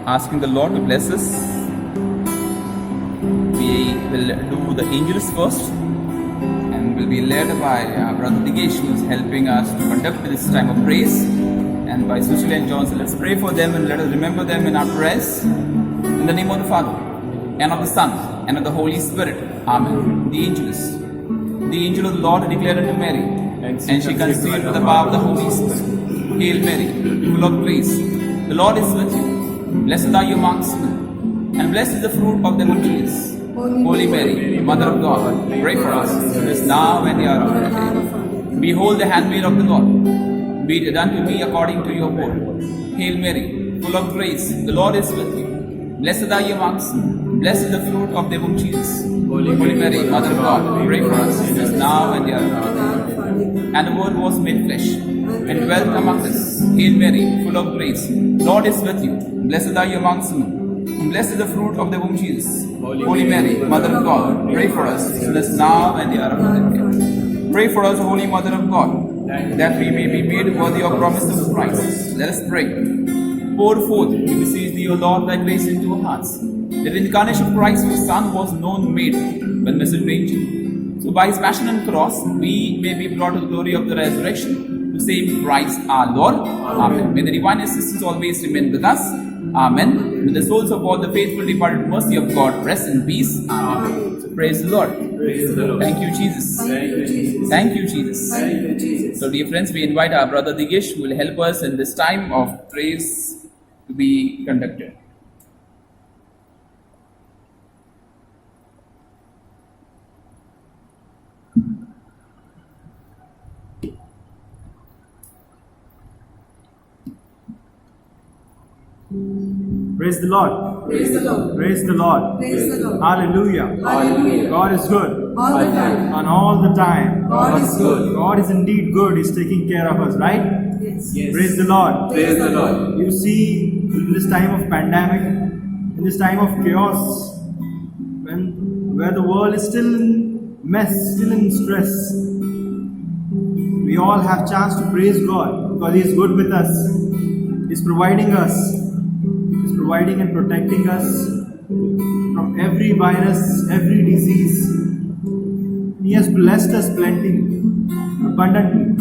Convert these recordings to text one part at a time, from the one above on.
asking the Lord to bless us. We will do the angels first and will be led by Brother Digesh, who is helping us to conduct this time of praise, and by Sushila and Johnson. Let's pray for them and let us remember them in our prayers. In the name of the Father, and of the Son, and of the Holy Spirit. Amen. The angels. The angel of the Lord declared unto Mary, and she conceived with the power of the Holy Spirit. Hail Mary, full of grace, the Lord is with you. Blessed are you amongst women, and blessed is the fruit of thy womb, Jesus. Holy Mary, Mother of God, pray for us, sinners now and the hour of our death. Behold the handmaid of the Lord. Be it done to me according to your word. Hail Mary, full of grace, the Lord is with you. Blessed are you amongst men, blessed is the fruit of thy womb, Jesus. Holy Mary, Mother of God, pray for us, sinners now and the hour of our death. And the Word was made flesh, and dwelt among us. Hail Mary, full of grace, the Lord is with you. Blessed are you amongst men, and blessed is the fruit of thy womb, Jesus. Holy Mary, Mother of God, pray for us, sinners now and the hour of our death. Pray for us, Holy Mother of God, that we may be made worthy of promise of Christ. Let us pray. Pour forth, we beseech thee, O Lord, thy grace into our hearts, that in the incarnation of Christ, whose Son was known made when message angel. So by his passion and cross, we may be brought to the glory of the resurrection, to save Christ our Lord. Amen. May the divine assistance always remain with us. Amen. May the souls of all the faithful departed mercy of God rest in peace. Amen. So praise the Lord. Praise the Lord. Thank you, Jesus. Thank you, Jesus. Thank you, Jesus. Thank you, Jesus. So dear friends, we invite our brother Digesh, who will help us in this time of praise to be conducted. Praise the Lord. Praise the Lord. Praise the Lord. Praise the Lord. Hallelujah. Hallelujah. God is good. All the time. And all the time. God is good. God is indeed good. He's taking care of us, right? Yes. Praise the Lord. Praise the Lord. You see, in this time of pandemic, in this time of chaos, where the world is still in mess, still in stress, we all have chance to praise God because He is good with us. He's providing us. He's providing and protecting us from every virus, every disease. He has blessed us plenty, abundantly.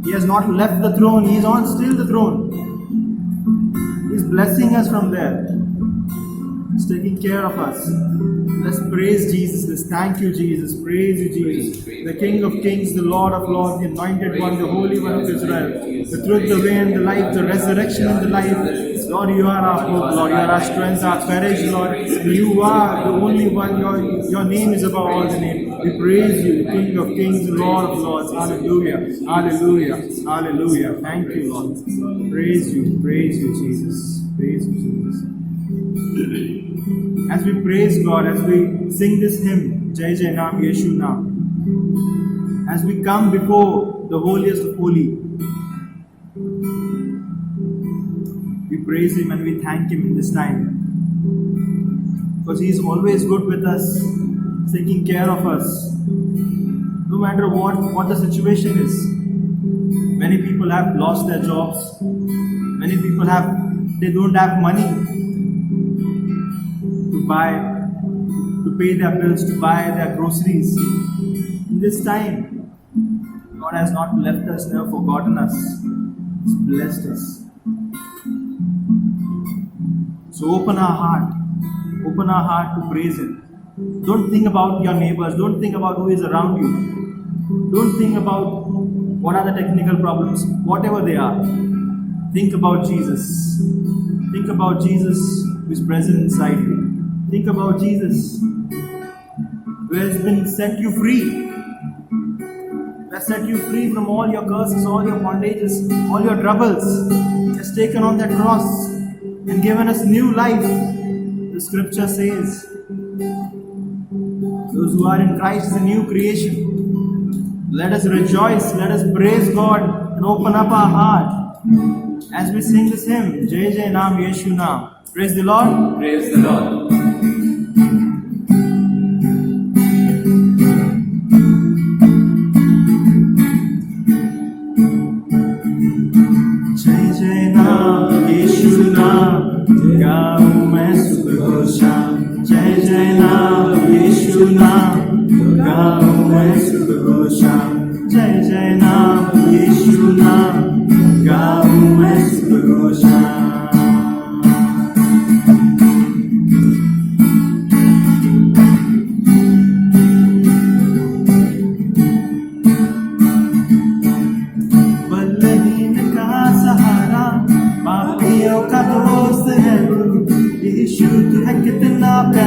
He has not left the throne. He is on still the throne. He is blessing us from there. He's taking care of us. Let's praise Jesus. Let's thank you, Jesus. Praise you, Jesus. The King of Kings, the Lord of Lords, the Anointed One, the Holy One of Israel. The truth, the way, and the life, the resurrection and the life. Lord, you are our hope, Lord. You are our strength, our courage, Lord. You are the only one. Your name is above all the name. We praise you, the King of Kings, the Lord of Lords. Hallelujah. Hallelujah. Hallelujah. Thank you, Lord. Praise you, Jesus. Praise you, Jesus. As we praise God, as we sing this hymn, Jai Jai Naam Yeshu Naam, as we come before the holiest of holy, we praise Him and we thank Him in this time. Because He is always good with us, taking care of us, no matter what the situation is. Many people have lost their jobs. Many people they don't have money to pay their bills, to buy their groceries. In this time, God has not left us, never forgotten us. He's blessed us. So open our heart to praise Him. Don't think about your neighbors, don't think about who is around you. Don't think about what are the technical problems, whatever they are. Think about Jesus. Think about Jesus who is present inside you. Think about Jesus who has been set you free. Who has set you free from all your curses, all your bondages, all your troubles. He has taken on that cross and given us new life. The scripture says, those who are in Christ is a new creation. Let us rejoice, let us praise God and open up our heart as we sing this hymn, Jai Jai Naam Yeshu Naam. Praise the Lord. Praise the Lord. Jai Jai Naam Yeshu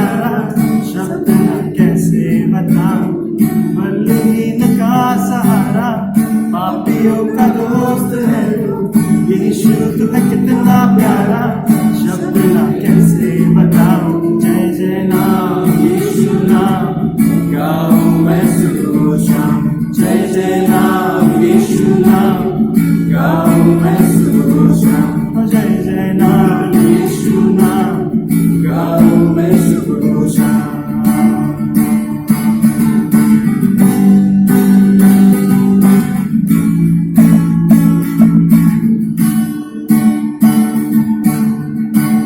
प्यारा, शब्द न कैसे बताऊं, बलहीन का सहारा, पापियों का दोस्त है तू, यीशु तू है कितना प्यारा, शब्द न कैसे बताऊं, जय जय नाम यीशु नाम, गाऊं मैं सुबह शाम, जय जय नाम यीशु नाम, गाऊं मैं सुबह शाम, जय जय नाम यीशु नाम, गाऊं मैं सुबह शाम।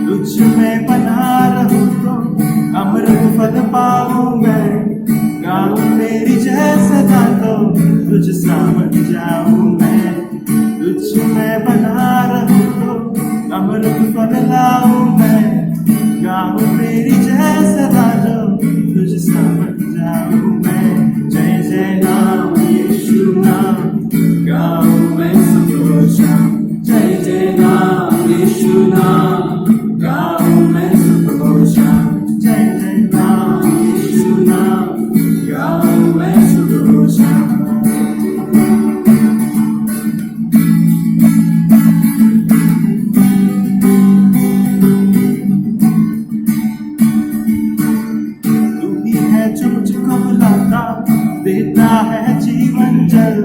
तुझ में बना रहूं तो अमृत फल पाऊं मैं, गाऊं तेरी जय सदा तो तुझ सा बन जाऊं मैं, तुझ में बना रहूं तो अमृत फल लाऊं मैं, गाऊं तेरी जय सदा तो तुझ सा बन जाऊं मैं, जय जय नाम यीशु नाम, गाऊं मैं सुबह शाम, जय जय नाम यीशु नाम, गाऊं मैं सुबह शाम, जय जय नाम यीशु नाम, गाऊं मैं सुबह शाम। तू ही है जो मुझको बुलाता, देता है जीवन जल,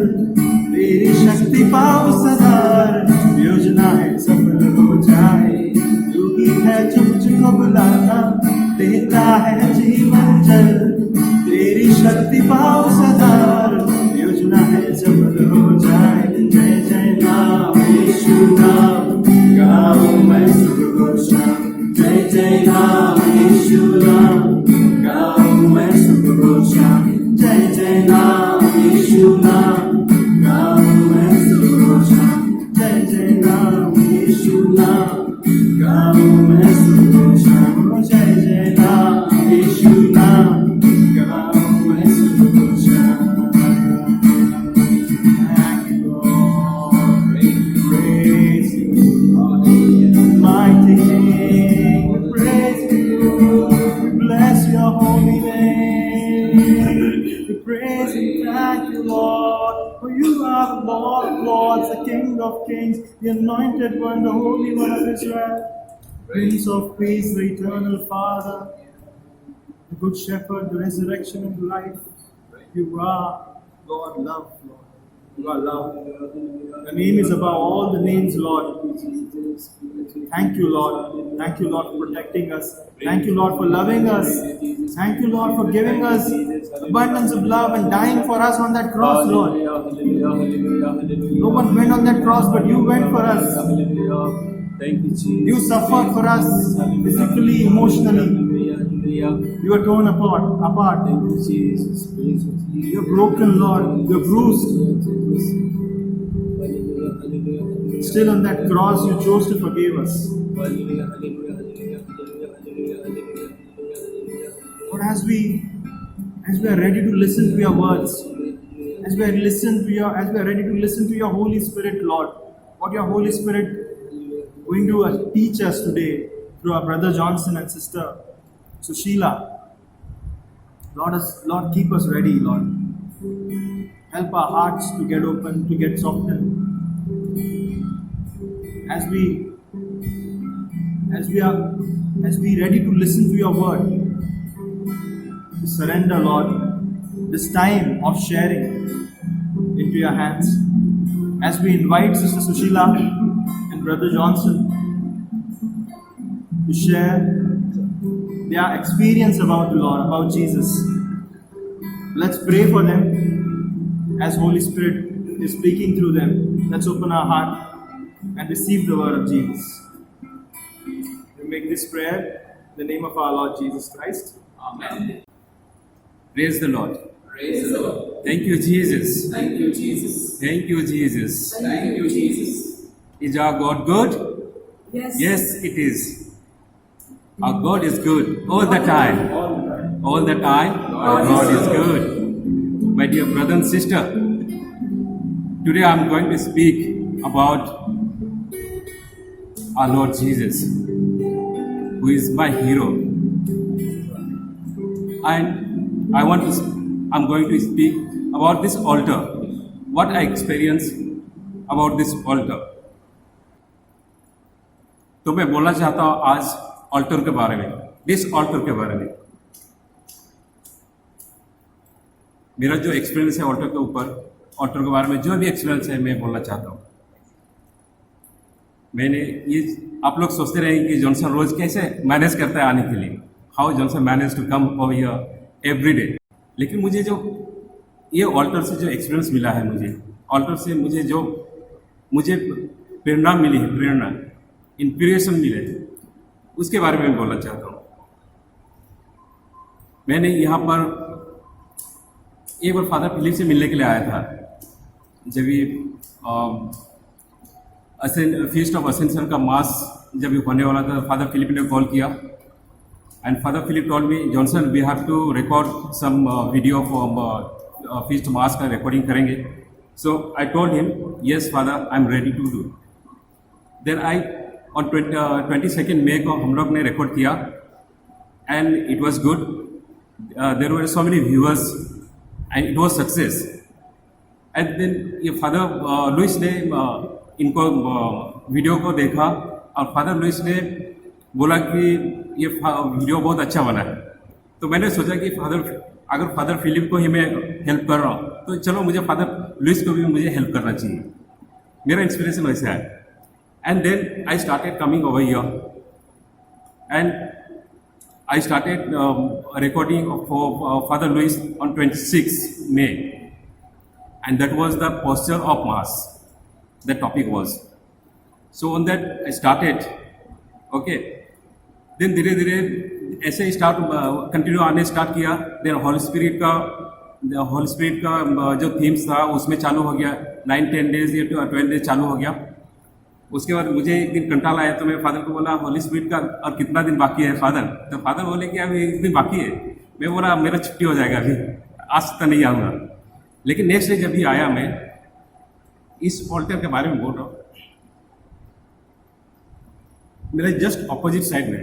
तेरी शक्ति पाओ सदार, योजना है सफल हो जाए, तू ही है जो मुझको बुलाता, देता है जीवन जल, तेरी शक्ति पाओ सदार, योजना है सफल हो जाए, जय जय नाम यीशु नाम, गाऊं मैं सुबह शाम, जय जय नाम यीशु नाम, गाऊं मैं सुबह शाम, जय जय नाम यीशु नाम, गाऊं मैं सुबह शाम, जय जय नाम यीशु नाम, गाऊं मैं सुबह शाम, जय जय नाम यीशु नाम, गाऊं मैं सुबह शाम। Thank you, Lord. Praise you, mighty King. Praise you, bless your holy name. We praise and thank you, Lord, for you are the Lord of lords, the King of kings, the anointed one, the Holy One of Israel, Prince of peace, the eternal Father, the Good Shepherd, the resurrection and life. You are Lord, love, Lord. You are love. The name is above all the names, Lord. Thank you, Lord. Thank you, Lord, for protecting us. Thank you, Lord, for loving us. Thank you, Lord, for giving us abundance of love and dying for us on that cross, Lord. No one went on that cross, but you went for us. Thank you, Jesus. You suffered for us physically, emotionally. You are torn apart. Thank you, Jesus. Praise you, Jesus. You're broken, Lord. You're bruised. Hallelujah, hallelujah, hallelujah. Still on that cross, you chose to forgive us. Hallelujah, hallelujah, hallelujah, hallelujah, hallelujah, hallelujah, hallelujah. Lord, as we are ready to listen to your words, as we are ready to listen to your Holy Spirit, Lord, what your Holy Spirit going to teach us today through our brother Johnson and sister Sushila. Lord, keep us ready, Lord. Help our hearts to get open, to get softened. As we ready to listen to your word, we surrender, Lord, this time of sharing into your hands. As we invite Sister Sushila and Brother Johnson to share their experience about the Lord, about Jesus. Let's pray for them as Holy Spirit is speaking through them. Let's open our heart and receive the word of Jesus. We make this prayer in the name of our Lord Jesus Christ. Amen. Praise the Lord. Praise the Lord. Thank you, Jesus. Thank you, Jesus. Thank you, Jesus. Thank you, Jesus. Is our God good? Yes. Yes, it is. Our God is good all the time. All the time, our God is good. My dear brother and sister, today I am going to speak about our Lord Jesus, who is my hero. and I'm going to speak about this altar. What I experienced about this altar. तो मैं बोलना चाहता हूँ आज alter के बारे में, this alter के बारे में। मेरा जो एक्सपीरियंस है ऑल्टर के ऊपर, ऑल्टर के बारे में जो भी एक्सपीरियंस है मैं बोलना चाहता हूँ। मैंने ये, आप लोग सोचते रहे कि जॉनसन रोज कैसे मैनेज करता है आने के लिए, how Johnson manage to come over here every day. लेकिन मुझे जो ये ऑल्टर से जो एक्सपीरियंस मिला है, ऑल्टर से मुझे प्रेरणा मिली है, प्रेरणा इंस्पिरेशन मिले, उसके बारे में बोलना चाहता हूँ। मैंने यहाँ पर एक बार फादर फिलिप से मिलने के लिए आया था, जब ये फीस्ट ऑफ असेंशन का मास जब ये होने वाला था। फादर फिलिप ने कॉल किया and father Philip told me, Johnson we have to record some video of feast mass का रिकॉर्डिंग करेंगे। So I told him, yes father I am ready to do. Then I on 22 मई को हम लोग ने record किया and it was good. There were so many viewers and it was success. And then ये father Louis ने इनको video को देखा और फादर लुइस ने बोला कि ये वीडियो बहुत अच्छा बना है। तो मैंने सोचा कि अगर फादर फिलिप को ही मैं हेल्प कर रहा हूँ तो चलो मुझे फादर लुइस को भी मुझे हेल्प करना चाहिए। मेरा इंस्पिरेशन वैसे है। And then I started coming over here and I started recording for Father Luis on 26 May, and that was the posture of Mass. The topic was. So on that I started. Okay. Then धीरे-धीरे ऐसे continue आने start किया। Then Holy Spirit का जो themes था उसमें चालू हो गया। 9-10 days या 12 days चालू हो गया। उसके बाद मुझे एक दिन कंटाल आया तो मैं फादर को बोला, होली स्पिरिट का और कितना दिन बाकी है फादर? तो फादर बोले कि अभी एक दिन बाकी है। मैं बोला मेरा छुट्टी हो जाएगा, अभी आज तक नहीं आऊँगा। लेकिन नेक्स्ट डे जब भी आया, मैं इस ऑल्टर के बारे में बोल रहा हूँ, मेरे जस्ट ऑपोजिट साइड में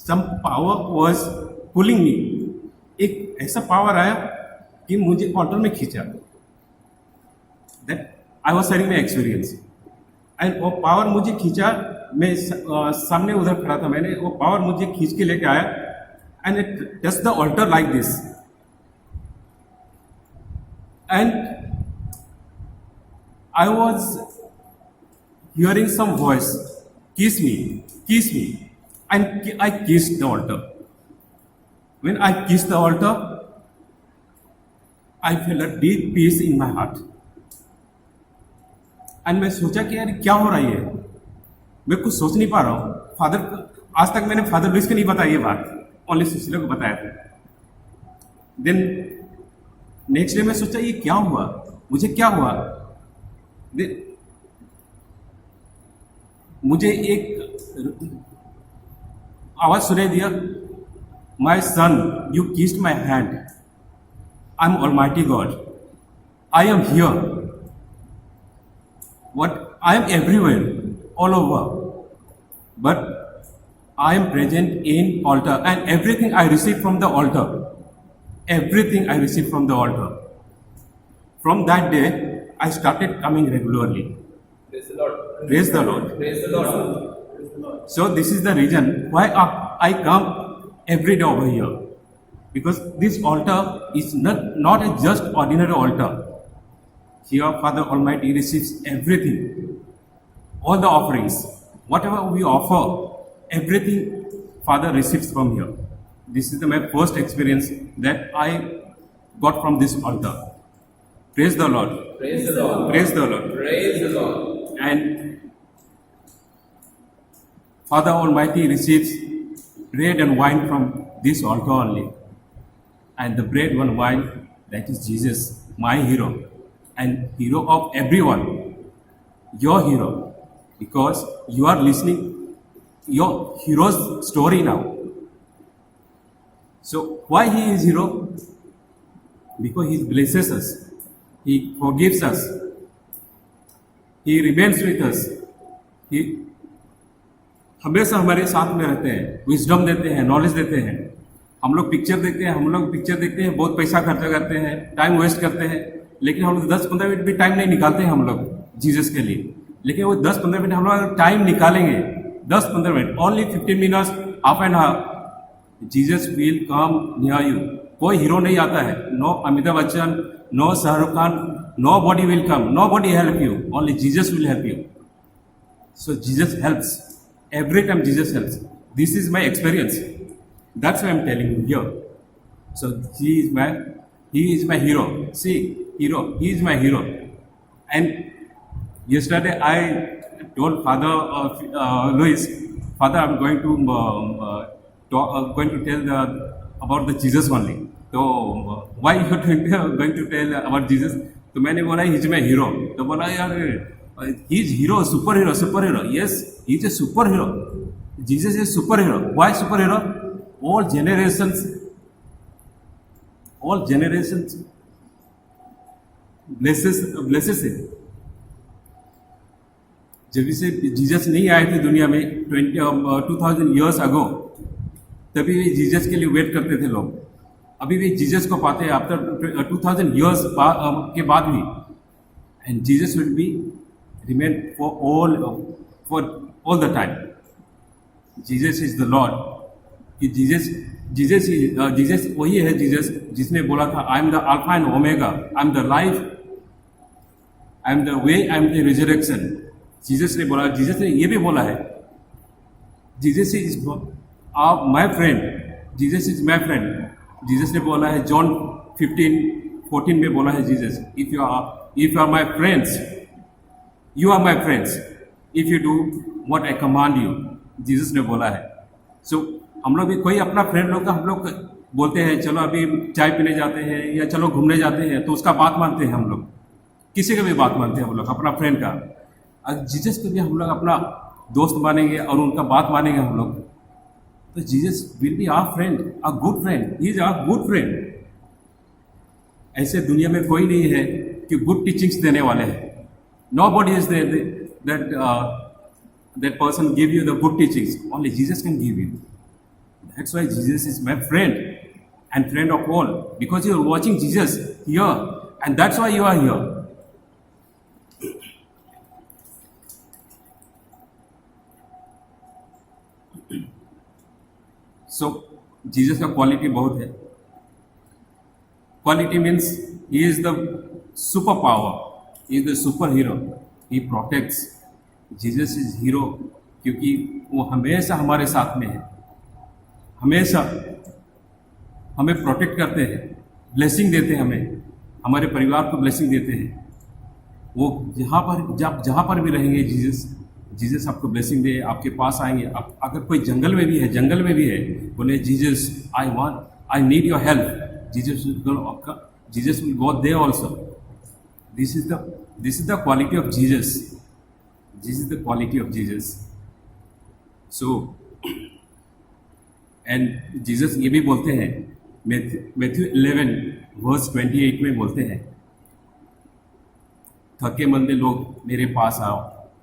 some power was pulling me. एक ऐसा पावर आया कि मुझे ऑल्टर में खींचा। That I was sharing my experience, and वो पावर मुझे खींचा। मैं सामने उधर खड़ा था, मैंने वो पावर मुझे खींच के लेके आया and it touched the altar like this, and I was hearing some voice, kiss me, and I kissed the altar. When I kissed the altar, I felt a deep peace in my heart. And मैं सोचा कि यार क्या हो रहा है, मैं कुछ सोच नहीं पा रहा हूँ। फादर, आज तक मैंने फादर लुइस को नहीं बताया ये बात, ओनली सुशीला को बताया था। देन नेक्स्ट डे मैं सोचा ये क्या हुआ, मुझे क्या हुआ। मुझे एक आवाज सुनाई दिया, my son you kissed my hand, I am almighty God, I am here, what I am everywhere, all over, but I am present in altar, and everything I receive from the altar, From that day, I started coming regularly. Praise the Lord. Praise the Lord. Praise the Lord. So this is the reason why I come every day over here, because this altar is not a just ordinary altar. Here, Father Almighty receives everything, all the offerings, whatever we offer, everything Father receives from here. This is my first experience that I got from this altar. Praise the Lord. Praise the Lord. Praise the Lord. Praise the Lord. And Father Almighty receives bread and wine from this altar only. And the bread and wine, that is Jesus, my hero. And hero of everyone, your hero, because you are listening your hero's story now. So why he is hero? Because he blesses us, he forgives us, he remains with us, he हमेशा हमारे साथ में रहते हैं, wisdom देते हैं, knowledge देते हैं। हम लोग पिक्चर देखते हैं, बहुत पैसा खर्चा करते हैं, टाइम वेस्ट करते हैं, लेकिन हम लोग 10-15 मिनट भी टाइम नहीं निकालते हैं हम लोग जीसस के लिए। लेकिन वो 10-15 मिनट हम लोग टाइम निकालेंगे, 10-15 minute, only 15 minutes, half an hour, Jesus will come near you. कोई हीरो नहीं आता है, no Amitabh Bachchan, no Shahrukh Khan, know body will come, know body help you, only Jesus will help you. So Jesus helps. Every time Jesus helps. This is my experience. That's why I'm telling you here. So he is my hero. See, hero. He is my hero. And yesterday I told Father Louis, Father, I'm going to tell about the Jesus only. So why you going to tell about Jesus? तो मैंने बोला he is my hero. तो बोला यार he is hero, superhero. Yes, he is a superhero. Jesus is superhero. Why superhero? All generations blesses him. जब से Jesus नहीं आए थे दुनिया में 2000 years ago, तभी भी जीसस के लिए वेट करते थे लोग। अभी भी जीसस को पाते हैं आफ्टर 2000 years के बाद भी, and Jesus will B remain for all the time. Jesus is the Lord. कि जीसस वही है जीसस जिसने बोला था I am the alpha and omega, I am the life, I am the way, I am the resurrection. Jesus ने बोला, Jesus ने ये भी बोला है, Jesus is my friend, Jesus is my friend. Jesus ने बोला है जॉन 15:14 में बोला है Jesus, if you are my friends, You are my friends if you do what I command you. Jesus ने बोला है। So हम लोग भी कोई अपना फ्रेंड लोग का हम लोग बोलते हैं चलो अभी चाय पीने जाते हैं या चलो घूमने जाते हैं, तो उसका बात मानते हैं हम लोग, किसी का भी बात मानते हैं हम लोग, अपना फ्रेंड का। और जीसस को भी हम लोग अपना दोस्त मानेंगे और उनका बात मानेंगे हम लोग, तो Jesus will be our friend, a good friend. He is our good friend. ऐसे दुनिया में कोई नहीं है कि गुड टीचिंग्स देने वाले हैं। Nobody is there that person give you the good teachings. Only Jesus can give you. That's why Jesus is my friend and friend of all. Because you are watching Jesus here, and that's why you are here. So Jesus का quality बहुत है। Quality means he is the super power. He is the superhero. He protects. Jesus is hero क्योंकि वो हमेशा हमारे साथ में है, हमेशा हमें प्रोटेक्ट करते हैं, ब्लेसिंग देते हैं, हमें हमारे परिवार को ब्लेसिंग देते हैं। वो जहाँ पर भी रहेंगे जीसस आपको ब्लेसिंग दे, आपके पास आएंगे। आप अगर कोई जंगल में भी है, बोले Jesus I need your help, Jesus will go there also. This is the quality of Jesus. This is the quality of Jesus. So, and Jesus ये भी बोलते हैं, मैथ्यू 11:28 में बोलते हैं, थके मंदे लोग मेरे पास आओ,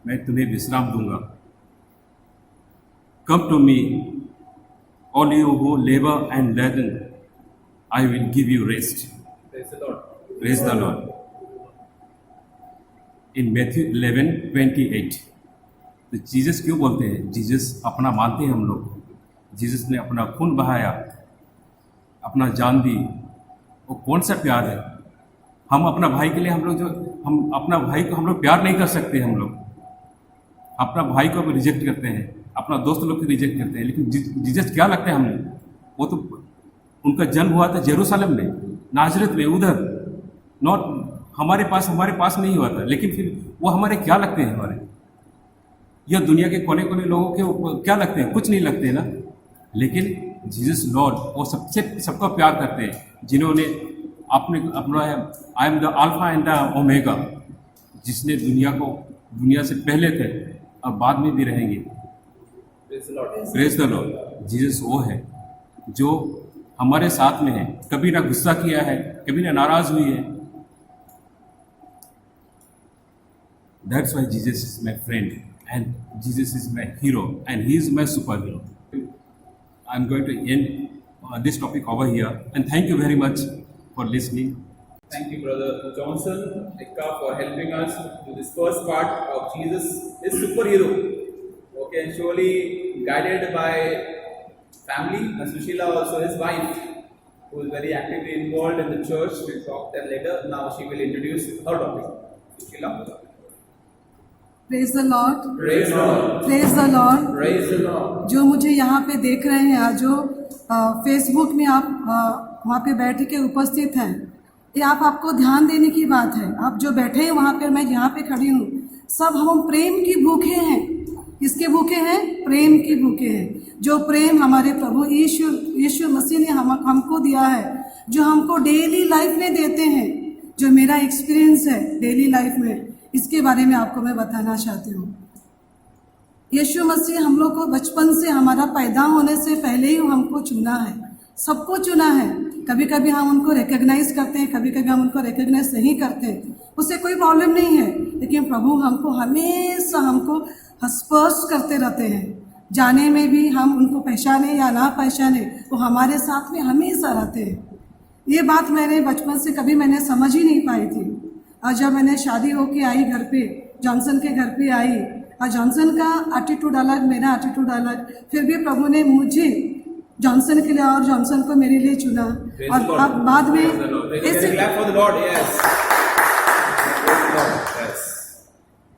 मैं तुम्हें विश्राम दूंगा। Come to me, all you who labor and laden, I will give you rest. Praise the Lord. Praise the Lord. In Matthew 11:28 तो जीसस क्यों बोलते हैं? जीसस अपना मानते हैं हम लोग। जीसस ने अपना खून बहाया, अपना जान दी। वो कौन सा प्यार है? हम अपना भाई के लिए हम अपना भाई को हम लोग प्यार नहीं कर सकते। हम लोग अपना भाई को भी रिजेक्ट करते हैं, अपना दोस्त लोग को रिजेक्ट करते हैं। लेकिन जीसस क्या लगता है हमें? वो तो उनका जन्म हुआ था जेरूसलम में, नाजरत में, उधर, नॉट हमारे पास नहीं हुआ था। लेकिन फिर वो हमारे क्या लगते हैं? हमारे या दुनिया के कोने कोने लोगों के क्या लगते हैं? कुछ नहीं लगते हैं ना। लेकिन जीसस लॉर्ड वो सबका प्यार करते हैं, जिन्होंने अपना आई am the alpha and the omega, जिसने दुनिया से पहले थे और बाद में भी रहेंगे। Praise the Lord. जीसस वो है जो हमारे साथ में है, कभी ना गुस्सा किया है, कभी ना नाराज हुई है। That's why Jesus is my friend and Jesus is my hero and he is my superhero. I'm going to end this topic over here, and thank you very much for listening. Thank you, Brother Johnson Eka, for helping us to this first part of Jesus is superhero. Okay, and surely guided by family, and Sushila also his wife, who is very actively involved in the church. We'll talk that later. Now she will introduce her topic. Sushila. Praise the Lord, Praise the Lord. Praise the Lord. Praise the Lord. जो मुझे यहाँ पे देख रहे हैं आज, जो Facebook में आप वहाँ पे बैठ के उपस्थित हैं, ये आपको ध्यान देने की बात है। आप जो बैठे हैं वहाँ पे, मैं यहाँ पे खड़ी हूँ, सब हम प्रेम की भूखे हैं। किसके भूखे हैं? प्रेम की भूखे हैं। जो प्रेम हमारे प्रभु यीशु मसीह ने हमको दिया है, जो हमको डेली लाइफ में देते हैं, जो मेरा एक्सपीरियंस है डेली लाइफ में, इसके बारे में आपको मैं बताना चाहती हूँ। यीशु मसीह हम लोग को बचपन से, हमारा पैदा होने से पहले ही हमको चुना है, सबको चुना है। कभी कभी हम उनको रिकग्नाइज करते हैं, कभी कभी हम उनको रिकग्नाइज नहीं करते, उससे कोई प्रॉब्लम नहीं है। लेकिन प्रभु हमको हमेशा हमको स्पर्श करते रहते हैं। जाने में भी हम उनको पहचाने या ना पहचाने, वो हमारे साथ में हमेशा रहते हैं। ये बात मैंने बचपन से कभी मैंने समझ ही नहीं पाई थी। और जब मैंने शादी होके आई घर पे, जॉनसन के घर पे आई, और जॉनसन का एटीट्यूड अलग, मेरा एटीट्यूड अलग, फिर भी प्रभु ने मुझे जॉनसन के लिए और जॉनसन को मेरे लिए चुना। और अब बाद में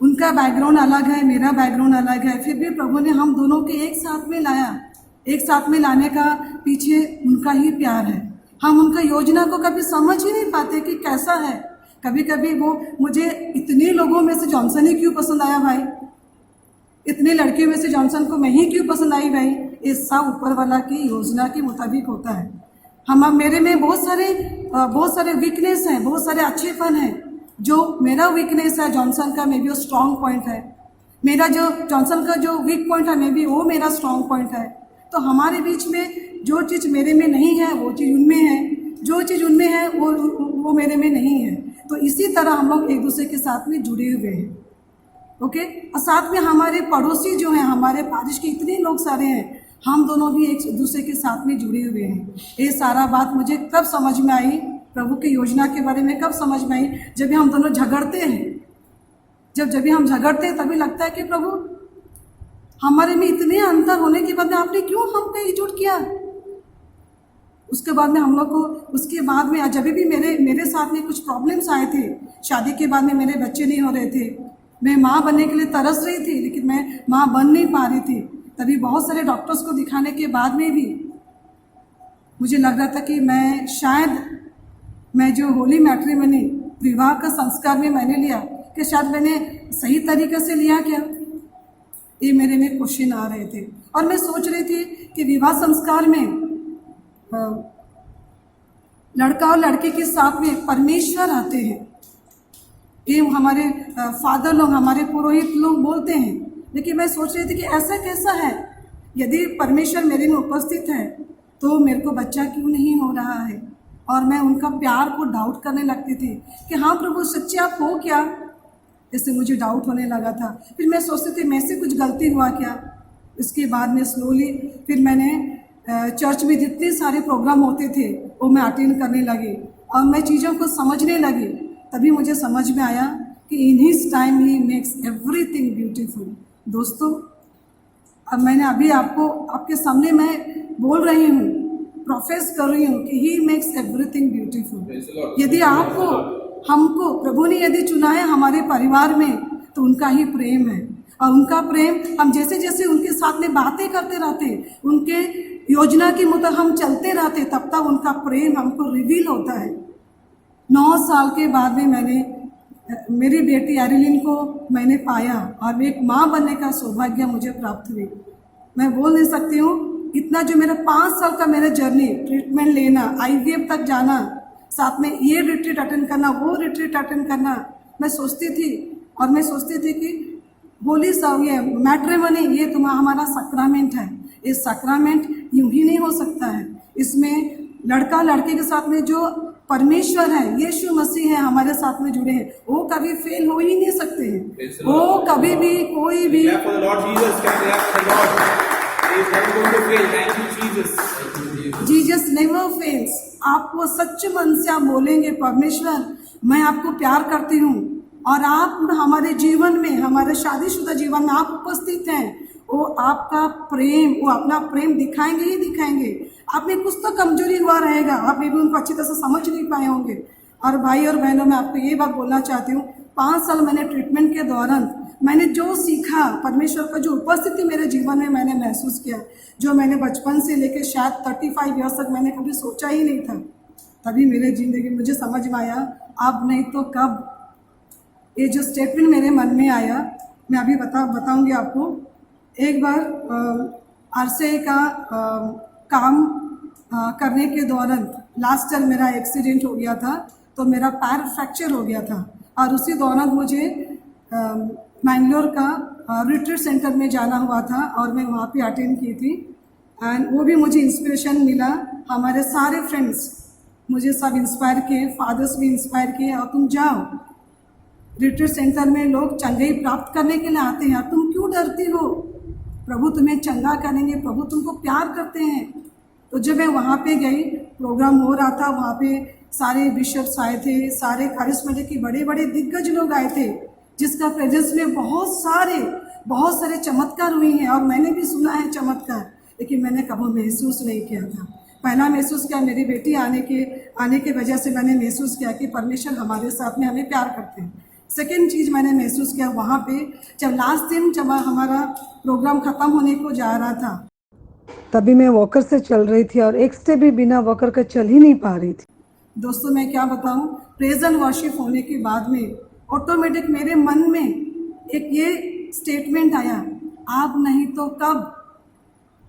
उनका बैकग्राउंड अलग है, मेरा बैकग्राउंड अलग है, फिर भी प्रभु ने हम दोनों के एक साथ में लाया। एक साथ में लाने का पीछे उनका ही प्यार है। हम उनका योजना को कभी समझ ही नहीं पाते कि कैसा है। कभी कभी वो मुझे इतने लोगों में से जॉनसन ही क्यों पसंद आया भाई, इतने लड़कियों में से जॉनसन को मैं ही क्यों पसंद आई भाई। ये सब ऊपर वाला की योजना के मुताबिक होता है। हम मेरे में बहुत सारे वीकनेस हैं, बहुत सारे अच्छेपन हैं। जो मेरा वीकनेस है जॉनसन का मे बी वो स्ट्रॉन्ग पॉइंट है, मेरा जो जॉनसन का जो वीक पॉइंट है मे बी वो मेरा स्ट्रॉन्ग पॉइंट है। तो हमारे बीच में जो चीज़ मेरे में नहीं है वो चीज़ उनमें है, जो चीज़ उनमें है वो मेरे में नहीं है। तो इसी तरह हम लोग एक दूसरे के साथ में जुड़े हुए हैं। ओके, और साथ में हमारे पड़ोसी जो हैं, हमारे पारिश के इतने लोग सारे हैं, हम दोनों भी एक दूसरे के साथ में जुड़े हुए हैं। ये सारा बात मुझे कब समझ में आई, प्रभु की योजना के बारे में कब समझ में आई, जब भी हम दोनों झगड़ते हैं। जब भी हम झगड़ते हैं तभी लगता है कि प्रभु हमारे में इतने अंतर होने के बाद में आपने क्यों हमको एकजुट किया। उसके बाद में हम लोग को, उसके बाद में जब भी मेरे साथ में कुछ प्रॉब्लम्स आए थे, शादी के बाद में मेरे बच्चे नहीं हो रहे थे, मैं माँ बनने के लिए तरस रही थी लेकिन मैं माँ बन नहीं पा रही थी। तभी बहुत सारे डॉक्टर्स को दिखाने के बाद में भी मुझे लग रहा था कि मैं जो होली मैट्रिमनी, विवाह का संस्कार में मैंने लिया, कि शायद मैंने सही तरीके से लिया क्या। ये मेरे में क्वेश्चन आ रहे थे। और मैं सोच रही थी कि विवाह संस्कार में लड़का और लड़की के साथ में परमेश्वर आते हैं। ये हमारे फादर लोग, हमारे पुरोहित लोग बोलते हैं। लेकिन मैं सोच रही थी कि ऐसा कैसा है, यदि परमेश्वर मेरे में उपस्थित है तो मेरे को बच्चा क्यों नहीं हो रहा है। और मैं उनका प्यार को डाउट करने लगती थी कि हाँ प्रभु सच्चे आप हो क्या, जैसे मुझे डाउट होने लगा था। फिर मैं सोचती थी मैं से कुछ गलती हुआ क्या। इसके बाद में स्लोली फिर मैंने चर्च में जितने सारे प्रोग्राम होते थे वो मैं अटेंड करने लगी और मैं चीज़ों को समझने लगी। तभी मुझे समझ में आया कि in his time he makes everything beautiful. दोस्तों, अब मैंने अभी आपके सामने मैं बोल रही हूँ, प्रोफेस कर रही हूँ कि ही मेक्स एवरीथिंग ब्यूटीफुल। यदि हमको प्रभु ने यदि चुना है हमारे परिवार में तो उनका ही प्रेम है। और उनका प्रेम हम जैसे जैसे उनके साथ में बातें करते रहते, उनके योजना के मुताबिक हम चलते रहते, तब तक उनका प्रेम हमको रिवील होता है। 9 साल के बाद में मैंने मेरी बेटी एरिलिन को मैंने पाया और एक माँ बनने का सौभाग्य मुझे प्राप्त हुई। मैं बोल नहीं सकती हूँ, इतना जो मेरा 5 साल का मेरा जर्नी, ट्रीटमेंट लेना, IVF तक जाना, साथ में ये रिट्रीट अटेंड करना, वो रिट्रीट अटेंड करना, मैं सोचती थी कि होली ये मैट्रिमनी ये हमारा सैक्रामेंट है। ये सैक्रामेंट यूं ही नहीं हो सकता है। इसमें लड़का लड़के के साथ में जो परमेश्वर है, यीशु मसीह है, हमारे साथ में जुड़े हैं, वो कभी फेल हो ही नहीं सकते हैं। वो कभी भी कोई भी Clap for the Lord Jesus. Can we clap for the Lord? He is never going to fail. Thank you, Jesus. Jesus never fails. आपको सच्चे मन से आप बोलेंगे, परमेश्वर मैं आपको प्यार करती हूँ, और आप हमारे जीवन में, हमारे शादीशुदा जीवन में आप उपस्थित हैं, वो आपका प्रेम, वो अपना प्रेम दिखाएंगे ही दिखाएंगे। आप में कुछ तो कमजोरी हुआ रहेगा, आप भी उनको अच्छी तरह से समझ नहीं पाए होंगे। और भाई और बहनों, मैं आपको ये बात बोलना चाहती हूँ, 5 साल मैंने ट्रीटमेंट के दौरान मैंने जो सीखा, परमेश्वर का जो उपस्थिति मेरे जीवन में मैंने महसूस किया, जो मैंने बचपन से लेकर शायद 35 ईयर्स तक मैंने कभी सोचा ही नहीं था, तभी मेरे ज़िंदगी में मुझे समझ में आया, अब नहीं तो कब। ये जो स्टेटमेंट मेरे मन में आया, मैं अभी बताऊंगी आपको। एक बार आरसीआई का काम करने के दौरान लास्ट ईयर मेरा एक्सीडेंट हो गया था, तो मेरा पैर फ्रैक्चर हो गया था, और उसी दौरान मुझे मैंगलोर का रिट्रीट सेंटर में जाना हुआ था, और मैं वहाँ पे अटेंड की थी। एंड वो भी मुझे इंस्पिरेशन मिला, हमारे सारे फ्रेंड्स मुझे सब इंस्पायर किए, फादर्स भी इंस्पायर किए, और तुम जाओ, रिट्रीट सेंटर में लोग चंगाई प्राप्त करने के लिए आते हैं, तुम क्यों डरती हो, प्रभु तुम्हें चंगा करेंगे, प्रभु तुमको प्यार करते हैं। तो जब मैं वहाँ पे गई, प्रोग्राम हो रहा था, वहाँ पे सारे बिशप्स आए थे, सारे कारिस्मेटिक के बड़े बड़े दिग्गज लोग आए थे, जिसका प्रेजेंस में बहुत सारे चमत्कार हुई हैं, और मैंने भी सुना है चमत्कार, लेकिन मैंने कभी महसूस नहीं किया था। पहला महसूस किया मेरी बेटी आने के वजह से मैंने महसूस किया कि परमेश्वर हमारे साथ में हमें प्यार करते हैं। सेकेंड चीज़ मैंने महसूस किया वहाँ पे, जब लास्ट दिन जब हमारा प्रोग्राम ख़त्म होने को जा रहा था, तभी मैं वॉकर से चल रही थी, और एक स्टेप भी बिना वॉकर का चल ही नहीं पा रही थी। दोस्तों, मैं क्या बताऊँ, प्रेज एंड वर्शिप होने के बाद में ऑटोमेटिक मेरे मन में एक ये स्टेटमेंट आया, आप नहीं तो कब,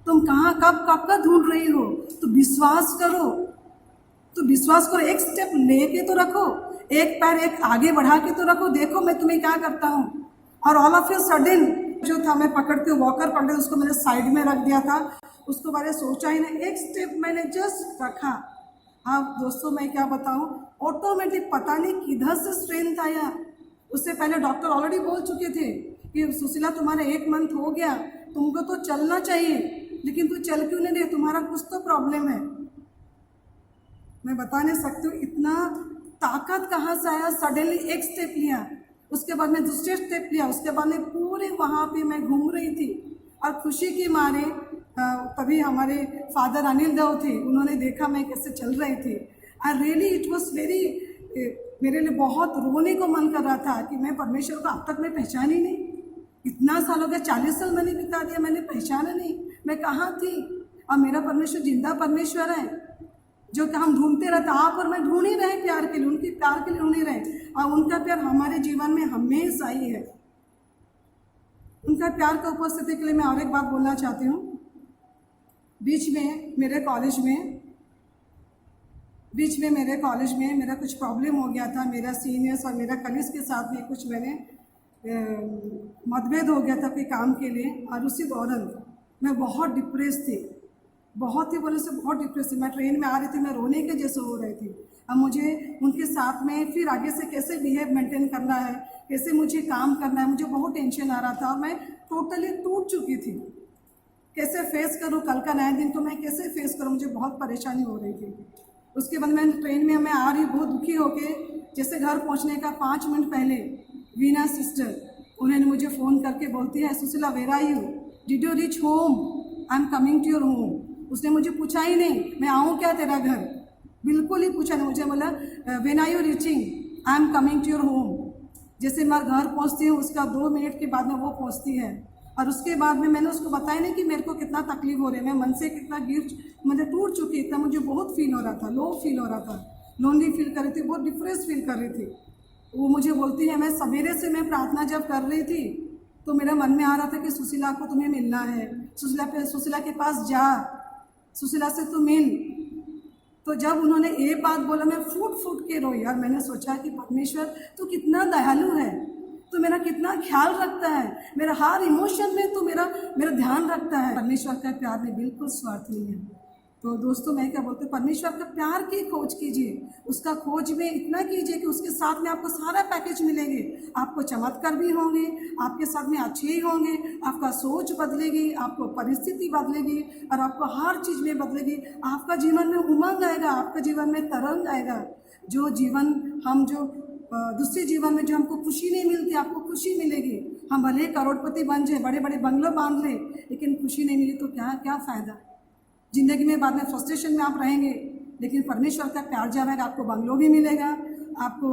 तुम कहाँ कब का ढूंढ रही हो, तो विश्वास करो, एक स्टेप लेके तो रखो, एक पैर एक आगे बढ़ा के तो रखो, देखो मैं तुम्हें क्या करता हूँ। और ऑल ऑफ ए सडन जो था, मैं पकड़ते वॉकर पकड़ते उसको मैंने साइड में रख दिया था, उसको बारे सोचा ही नहीं, एक स्टेप मैंने जस्ट रखा। हाँ दोस्तों, मैं क्या बताऊँ, ऑटोमेटिक पता नहीं किधर से स्ट्रेंथ आया। उससे पहले डॉक्टर ऑलरेडी बोल चुके थे कि सुशीला तुम्हारा 1 मंथ हो गया, तुमको तो चलना चाहिए, लेकिन तू चल क्यों नहीं रही, तुम्हारा कुछ तो प्रॉब्लम है। मैं बता नहीं सकती हूँ इतना ताकत कहाँ से आया। सडनली एक स्टेप लिया, उसके बाद में दूसरे स्टेप लिया, उसके बाद में पूरे वहाँ पे मैं घूम रही थी, और खुशी के मारे तभी हमारे फादर अनिल देव थे, उन्होंने देखा मैं कैसे चल रही थी। I really it was very, मेरे लिए बहुत रोने को मन कर रहा था कि मैं परमेश्वर को अब तक मैं पहचान ही नहीं, इतना साल हो गया, 40 साल मैंने बिता दिया, मैंने पहचाना नहीं मैं कहाँ थी। और मेरा परमेश्वर जिंदा परमेश्वर है, जो कि हम ढूंढते रहते, आप और मैं ढूंढ ही रहे प्यार के लिए, उनके प्यार के लिए ढूंढ ही रहे, और उनका प्यार हमारे जीवन में हमेशा ही है। उनका प्यार का उपस्थिति के लिए मैं और एक बात बोलना चाहती हूँ। बीच में मेरे कॉलेज में मेरा कुछ प्रॉब्लम हो गया था, मेरा सीनियर्स और मेरा कलीग्स के साथ में कुछ मैंने मतभेद हो गया था कोई काम के लिए, और उसी दौरान मैं बहुत डिप्रेस थी, बहुत ही बोले से बहुत डिप्रेस थी। मैं ट्रेन में आ रही थी, मैं रोने के जैसे हो रही थी। अब मुझे उनके साथ में फिर आगे से कैसे बिहेव मेंटेन करना है, कैसे मुझे काम करना है, मुझे बहुत टेंशन आ रहा था, और मैं टोटली टूट चुकी थी। कैसे फेस करूँ कल का नया दिन को, मैं कैसे फेस करूँ, मुझे बहुत परेशानी हो रही थी। उसके बाद मैं ट्रेन में आ रही बहुत दुखी होके, जैसे घर पहुँचने का 5 मिनट पहले वीना सिस्टर उन्होंने मुझे फ़ोन करके बोलती है, Sushila where are you, did you reach home, I am coming to your home. उसने मुझे पूछा ही नहीं मैं आऊँ क्या तेरा घर, बिल्कुल ही पूछा नहीं, मुझे बोला when are you reaching, I am coming to your home. जैसे मैं घर पहुँचती हूँ, उसका 2 मिनट के बाद में वो पहुँचती है, और उसके बाद में मैंने उसको बताया नहीं कि मेरे को कितना तकलीफ हो रही है, मैं मन से कितना मतलब टूट चुकी, इतना मुझे बहुत फील हो रहा था, लो फील हो रहा था, लोनली फील कर रही थी, बहुत डिप्रेस फील कर रही थी। वो मुझे बोलती है, मैं सवेरे से मैं प्रार्थना जब कर रही थी तो मेरे मन में आ रहा था कि सुशीला को तुम्हें मिलना है, सुशीला के पास जा, सुशीला से तू मिल। तो जब उन्होंने ये बात बोला, मैं फूट के रोई, और मैंने सोचा कि परमेश्वर तू कितना दयालु है, तो मेरा कितना ख्याल रखता है, मेरा हर इमोशन में तो मेरा ध्यान रखता है। परमेश्वर का प्यार में बिल्कुल स्वार्थ नहीं है। तो दोस्तों मैं क्या बोलती हूँ, परमेश्वर का प्यार की खोज कीजिए, उसका खोज में इतना कीजिए कि उसके साथ में आपको सारा पैकेज मिलेंगे। आपको चमत्कार भी होंगे, आपके साथ में अच्छे ही होंगे, आपका सोच बदलेगी, आपको परिस्थिति बदलेगी और आपको हर चीज़ में बदलेगी। आपका जीवन में उमंग आएगा, आपका जीवन में तरंग आएगा। जो जीवन हम जो दूसरे जीवन में जो हमको खुशी नहीं मिलती, आपको खुशी मिलेगी। हम भले करोड़पति बन जाए, बड़े बड़े बंगलों बांध ले, लेकिन खुशी नहीं मिली तो क्या क्या फ़ायदा। ज़िंदगी में बाद में फ्रस्ट्रेशन में आप रहेंगे, लेकिन परमेश्वर का प्यार जब है आपको बंगलो भी मिलेगा, आपको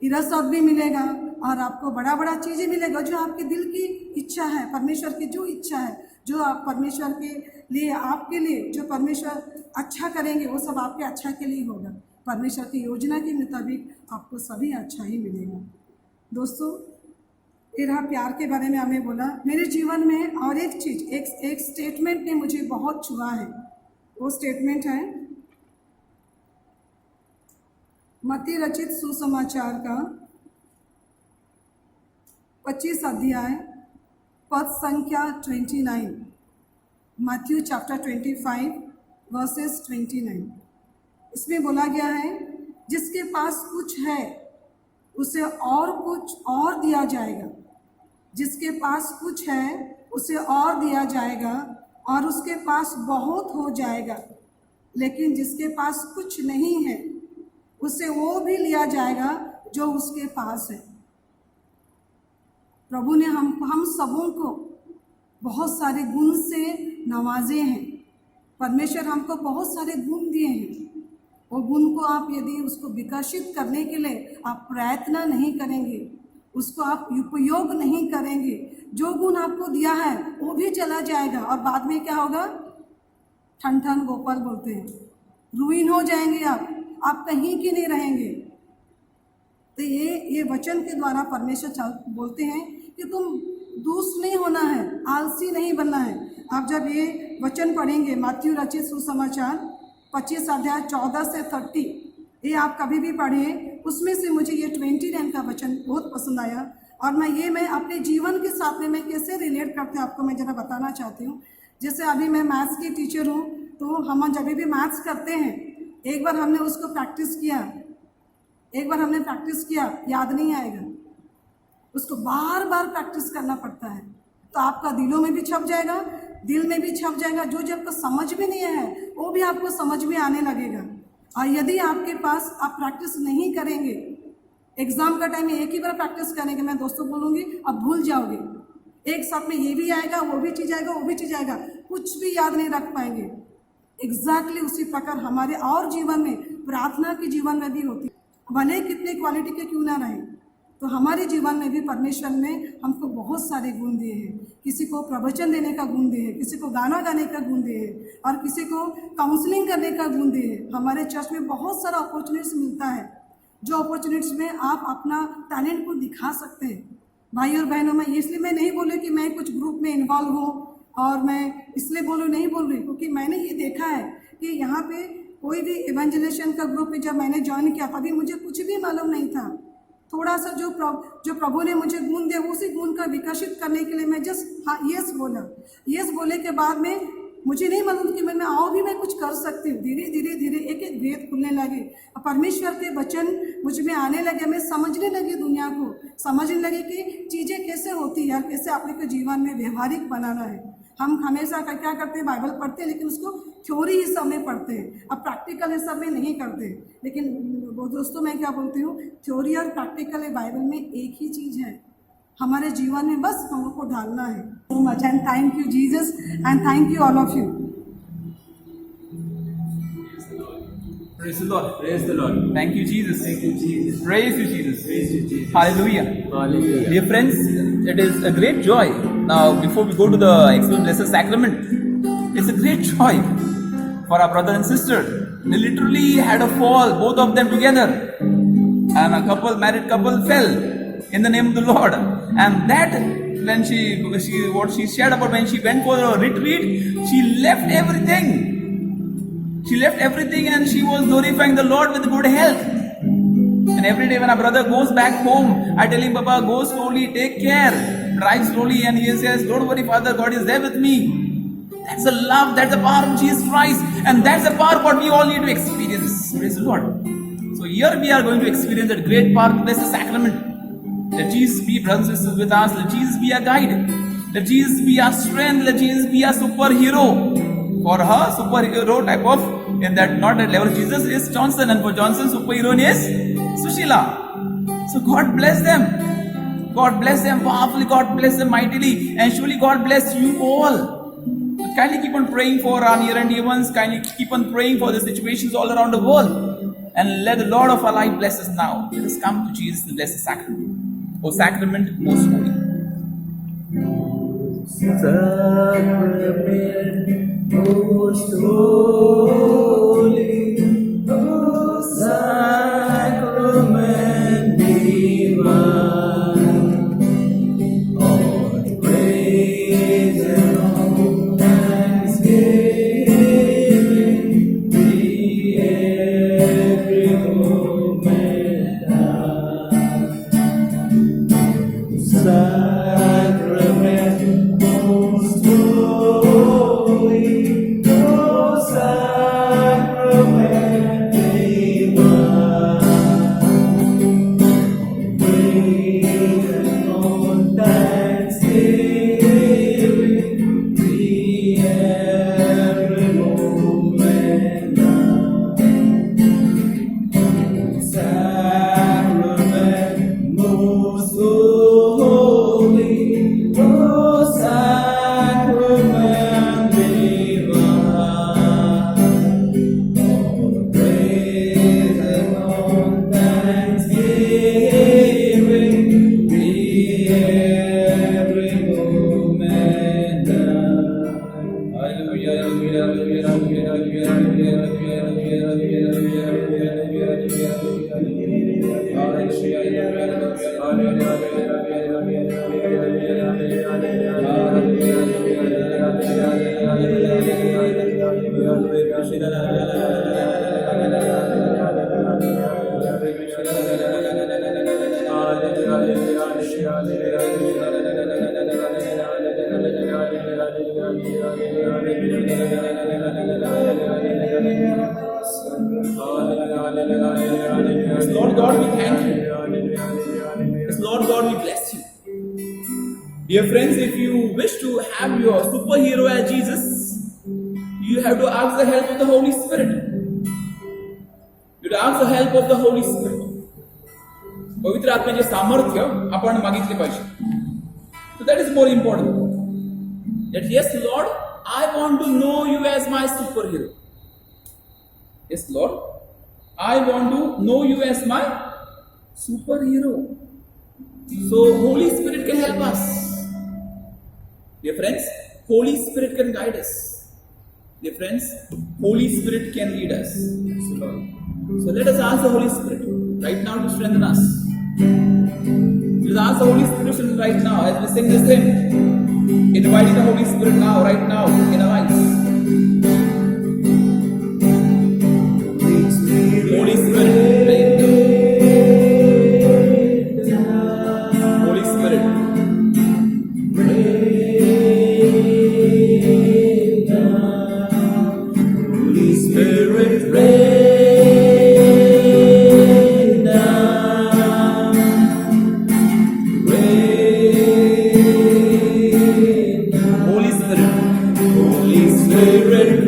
इरसत भी मिलेगा और आपको बड़ा बड़ा चीज़ें मिलेगा जो आपके दिल की इच्छा है, परमेश्वर की जो इच्छा है, जो आप परमेश्वर के लिए, आपके लिए जो परमेश्वर अच्छा करेंगे वो सब आपके अच्छा के लिए होगा। परमेश्वर की योजना के मुताबिक आपको सभी अच्छा ही मिलेगा। दोस्तों ये रहा प्यार के बारे में हमें बोला। मेरे जीवन में और एक चीज़, एक स्टेटमेंट ने मुझे बहुत छुआ है। वो स्टेटमेंट है मत्ती रचित सुसमाचार का 25 अध्याय पद संख्या 29, मैथ्यू चैप्टर 25 वर्सेस 29। इसमें बोला गया है, जिसके पास कुछ है उसे और कुछ और दिया जाएगा, जिसके पास कुछ है उसे और दिया जाएगा और उसके पास बहुत हो जाएगा। लेकिन जिसके पास कुछ नहीं है उसे वो भी लिया जाएगा जो उसके पास है। प्रभु ने हम सबों को बहुत सारे गुण से नवाजे हैं। परमेश्वर हमको बहुत सारे गुण दिए हैं। वो गुण को आप यदि उसको विकसित करने के लिए आप प्रयत्न नहीं करेंगे, उसको आप उपयोग नहीं करेंगे, जो गुण आपको दिया है वो भी चला जाएगा और बाद में क्या होगा, ठन ठन गोपाल बोलते हैं, रुइन हो जाएंगे आप कहीं की नहीं रहेंगे। तो ये वचन के द्वारा परमेश्वर बोलते हैं कि तुम दुष्ट नहीं होना है, आलसी नहीं बनना है। आप जब ये वचन पढ़ेंगे मत्ती रचित सुसमाचार 25 अध्याय 14 से 30, ये आप कभी भी पढ़िए, उसमें से मुझे ये 29 का वचन बहुत पसंद आया और मैं अपने जीवन के साथ में मैं कैसे रिलेट करते हैं आपको मैं ज़रा बताना चाहती हूँ। जैसे अभी मैं मैथ्स की टीचर हूँ, तो हम जब भी मैथ्स करते हैं, एक बार हमने उसको प्रैक्टिस किया, याद नहीं आएगा, उसको बार बार प्रैक्टिस करना पड़ता है, तो आपका दिलों में भी छप जाएगा, दिल में भी छप जाएगा। जो आपको समझ में नहीं है वो भी आपको समझ में आने लगेगा। और यदि आपके पास आप प्रैक्टिस नहीं करेंगे, एग्ज़ाम का टाइम में एक ही बार प्रैक्टिस करेंगे, मैं दोस्तों बोलूँगी, अब भूल जाओगे। एक साथ में ये भी आएगा, वो भी चीज़ आएगा, वो भी चीज़ आएगा, कुछ भी याद नहीं रख पाएंगे। एग्जैक्टली उसी प्रकार हमारे और जीवन में, प्रार्थना के जीवन में भी होती है। भले कितने क्वालिटी के क्यों ना रहे, तो हमारे जीवन में भी परमेश्वर ने हमको बहुत सारे गुण दिए हैं। किसी को प्रवचन देने का गुण दिए हैं, किसी को गाना गाने का गुण दिए हैं और किसी को काउंसलिंग करने का गुण दिए हैं। हमारे चर्च में बहुत सारा अपॉर्चुनिटीज मिलता है, जो अपॉर्चुनिटीज में आप अपना टैलेंट को दिखा सकते हैं। भाई और बहनों, मैं इसलिए मैं नहीं बोल रही कि मैं कुछ ग्रुप में इन्वॉल्व हूँ और मैं इसलिए नहीं बोल रही, क्योंकि मैंने ये देखा है कि यहाँ पे कोई भी इवेंजलिजेशन का ग्रुप में जब मैंने ज्वाइन किया तभी मुझे कुछ भी मालूम नहीं था। थोड़ा सा जो प्रभु ने मुझे गुण दिया, उसी गुण का विकसित करने के लिए मैं जस्ट यस बोला। यस बोले के बाद में मुझे नहीं मालूम कि मैं और भी मैं कुछ कर सकती हूँ। धीरे धीरे एक एक भेद खुलने लगे, परमेश्वर के वचन मुझ में आने लगे, मैं समझने लगी, दुनिया को समझने लगी कि चीज़ें कैसे होती है, कैसे अपने को जीवन में व्यवहारिक बनाना है। हम हमेशा क्या करते हैं, बाइबल पढ़ते हैं लेकिन उसको थ्योरी हिसाब में पढ़ते हैं, अब प्रैक्टिकल हिसाब में नहीं करते। लेकिन दोस्तों मैं क्या बोलती हूँ, थ्योरी और प्रैक्टिकल बाइबल में एक ही चीज़ है, हमारे जीवन में बस हम लोग को ढालना है। So much and thank you Jesus and thank you all of you. Praise the Lord. Praise the Lord. Thank you, Jesus. Thank you, Jesus. Praise you, Jesus. Praise you, Jesus. Hallelujah. Hallelujah. Dear friends, it is a great joy. Now, before we go to the Extreme Blessed Sacrament, it's a great joy for our brother and sister. They literally had a fall, both of them together, and a married couple fell in the name of the Lord. And that when what she shared about when she went for a retreat, she left everything. She left everything and she was glorifying the Lord with good health. And every day when our brother goes back home, I tell him, Papa, go slowly, take care, drive slowly. And he says, don't worry, Father, God is there with me. That's the love, that's the power of Jesus Christ, and that's the power what we all need to experience. Praise the Lord. So here we are going to experience that great power to bless the sacrament. Let Jesus be brothers and sisters with us. Let Jesus be our guide. Let Jesus be our strength. Let Jesus be our superhero. For her, superhero type of, in that not at level, Jesus is Johnson, and for Johnson, superhero is Sushila. So God bless them. God bless them powerfully. God bless them mightily. And surely God bless you all. Kindly keep on praying for our near and dear ones. Kindly keep on praying for the situations all around the world. And let the Lord of our life bless us now. Let us come to Jesus and bless the sacrament. O sacrament most holy. Sacrament most holy, O sacrament divine, all praise and all thanksgiving be every moment thine. Sacrament most holy, O sacrament divine, praise and all thanksgiving be every moment thine. Sacrament most holy, O sacrament divine, all praise and all thanksgiving be every moment thine. Hallelujah, hallelujah, hallelujah, hallelujah, Lord God, we thank you. Lord God, we bless you. Dear friends, if you wish to have your superhero as Jesus, you have to ask the help of the Holy Spirit. You have to ask the help of the Holy Spirit. पवित्र आत्म्याचे सामर्थ्य आपण मागितले पाहिजे. So that is more important. That yes, Lord, I want to know you as my superhero. Yes, Lord, I want to know you as my superhero. So Holy Spirit can help us. Dear friends, Holy Spirit can guide us. Dear friends, Holy Spirit can lead us. So let us ask the Holy Spirit right now to strengthen us. Let us ask the Holy Spirit to strengthen right now as we sing this hymn. Inviting the Holy Spirit now, right now, in our lives. Holy Spirit, right now. Holy Spirit. Holy Spirit, rain down. Rain down. Holy Spirit. Holy Spirit.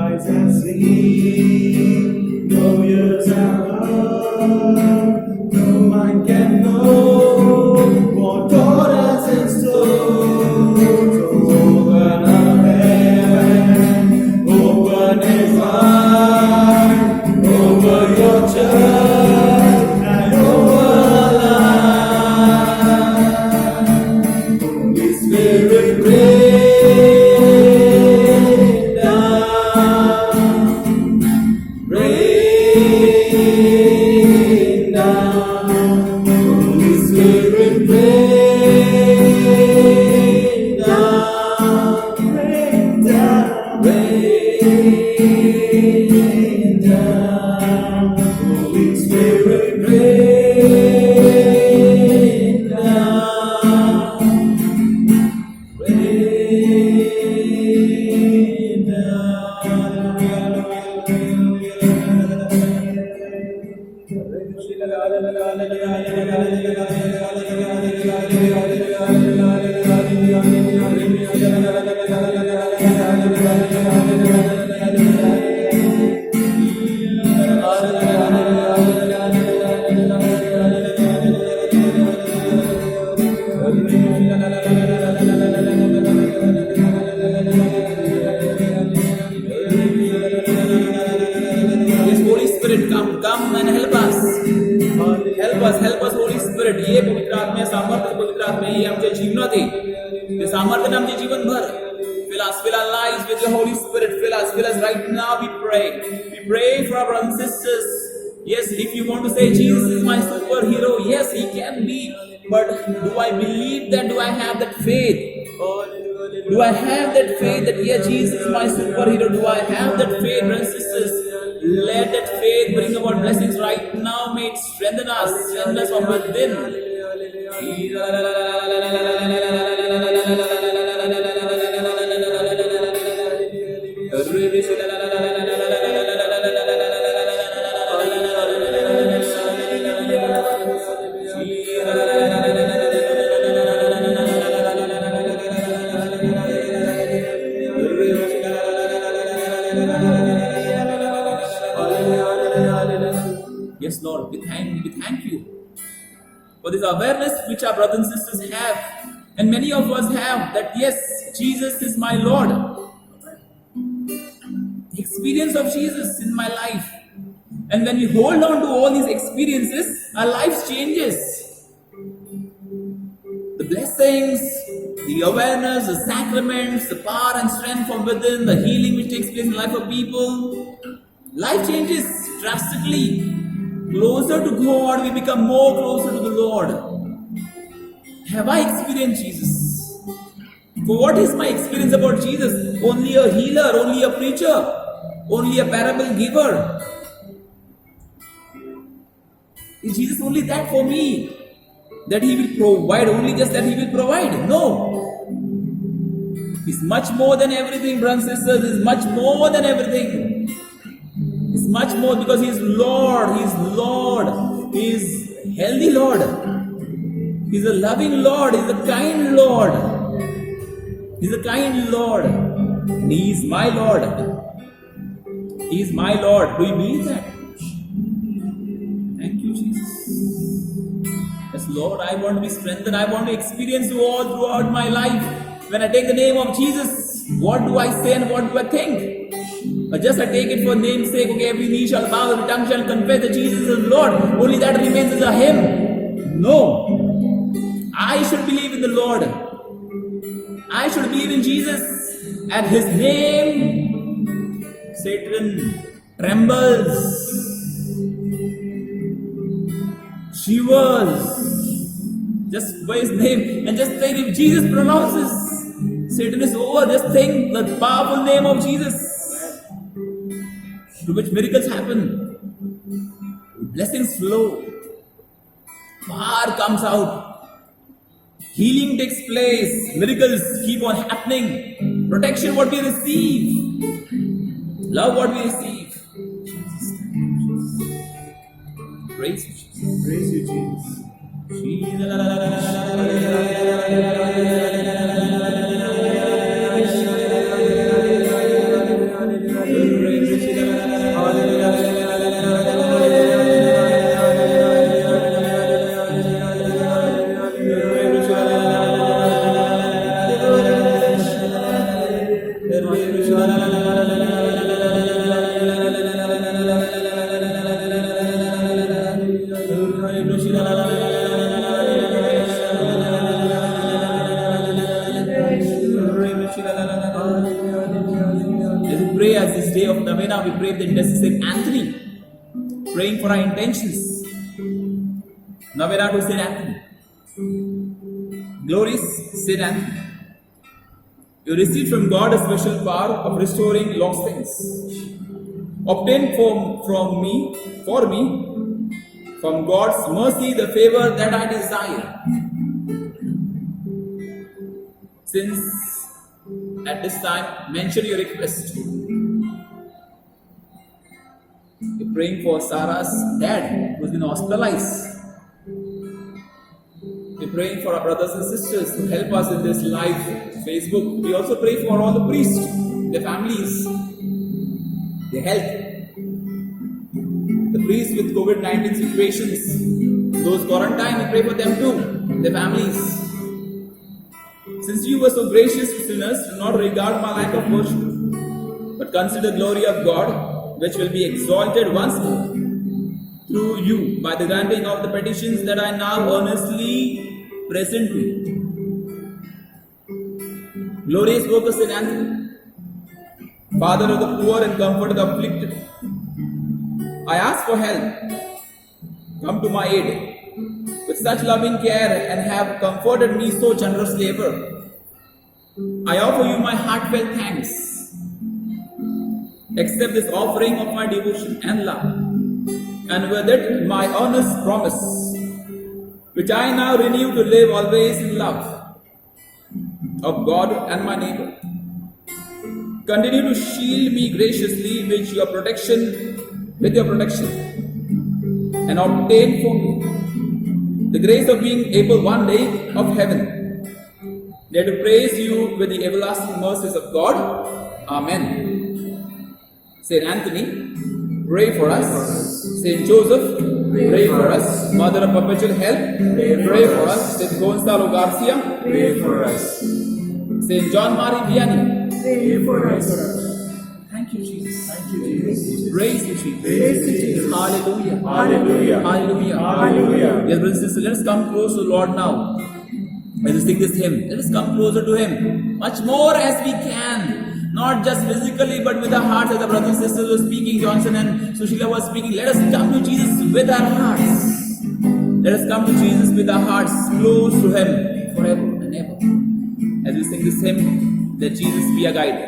rise and sing. No years are heard, no mind can know what God has in store. So open our heaven, open His heart over your church and over our life. Holy Spirit, rain down, rain down. Holy Spirit, rain down, rain down, rain down. Holy Spirit, rain down, rain Yes, Holy Spirit, come and help us. Help us, Holy Spirit. ये पवित्र आत्मा सामर्थ्य पवित्र आत्मा ये आमच्या जीवनात ये सामर्थ्य आमचे जीवनभर. Fill our lives with your Holy Spirit. Fill us right now. We pray for our brothers and sisters. Yes, if you want to say Jesus is my superhero, yes, He can be. But do I believe that? Do I have that faith? Do I have that faith that yeah, Jesus is my superhero? Do I have that faith, brothers and sisters? Let that faith bring about blessings right now. May it strengthen us from within. Yes, Lord, we thank you for this awareness which our brothers and sisters have, and many of us have, that yes, Jesus is my Lord. The experience of Jesus in my life, and when we hold on to all these experiences, our lives changes. The blessings, the awareness, the sacraments, the power and strength from within, the healing which takes place in the life of people, life changes drastically. Closer to God, we become more closer to the Lord. Have I experienced Jesus? For what is my experience about Jesus? Only a healer, only a preacher, only a parable giver. Is Jesus only that for me? That He will provide, only just that He will provide? No. He's much more than everything, brothers and sisters. He's much more than everything. It's much more, because He is Lord. He is Lord. He is healthy Lord. He is a loving Lord. He is a kind Lord. He is a kind Lord. And He is my Lord. He is my Lord. Do you believe that? Thank you, Jesus. Yes, Lord, I want to be strengthened. I want to experience You all throughout my life. When I take the name of Jesus, what do I say and what do I think? Or just I take it for name's sake, okay, every knee shall bow, every tongue shall confess that Jesus is Lord. Only that remains as a hymn. No. I should believe in the Lord. I should believe in Jesus. At His name, Satan trembles, shivers, just by His name. And just think, if Jesus pronounces, Satan is over. Just think the powerful name of Jesus, through which miracles happen, blessings flow, power comes out, healing takes place, miracles keep on happening, protection what we receive, love what we receive. Praise You, Jesus. Praise You, Jesus. Jesus. As we pray as this day of Novena, we pray the intercessor Saint Anthony, praying for our intentions. Novena to Saint Anthony. Glorious Saint Anthony, you received from God a special power of restoring lost things. Obtain for me, from God's mercy, the favor that I desire. Since at this time, mention your request. You're praying for Sarah's dad who's been hospitalized. We're praying for our brothers and sisters who help us in this live Facebook. We also pray for all the priests, their families, their health. The priests with COVID-19 situations, those quarantined, we pray for them too, their families. Since you were so gracious to sinners, do not regard my lack of worship, but consider the glory of God, which will be exalted once more through you by the granting of the petitions that I now earnestly present to you. Glorious work of Saint Anthony, Father of the poor and comfort of the afflicted, I ask for help. Come to my aid with such loving care and have comforted me so generously ever. I offer you my heartfelt thanks. Accept this offering of my devotion and love, and with it my earnest promise, which I now renew to live always in love of God and my neighbor. Continue to shield me graciously with your protection, and obtain for me the grace of being able one day of heaven, there to praise you with the everlasting mercies of God. Amen. Saint Anthony, pray for us. Saint Joseph, pray for us. Mother of Perpetual Help, pray for us. Saint Gonzalo Garcia, pray for us. Saint John Marie Vianney, pray for us. Thank you, Jesus. Thank you, Jesus. Praise you, Jesus. Praise you, Jesus. Hallelujah. Hallelujah. Hallelujah. Hallelujah. Dear brothers and sisters, let us come close to the Lord now. Let us sing this hymn. Let us come closer to Him, much more as we can. Not just physically, but with our hearts, as the brothers and sisters were speaking, Johnson and Sushila was speaking. Let us come to Jesus with our hearts. Let us come to Jesus with our hearts, close to Him forever and ever. As we sing this hymn, let Jesus be our guide.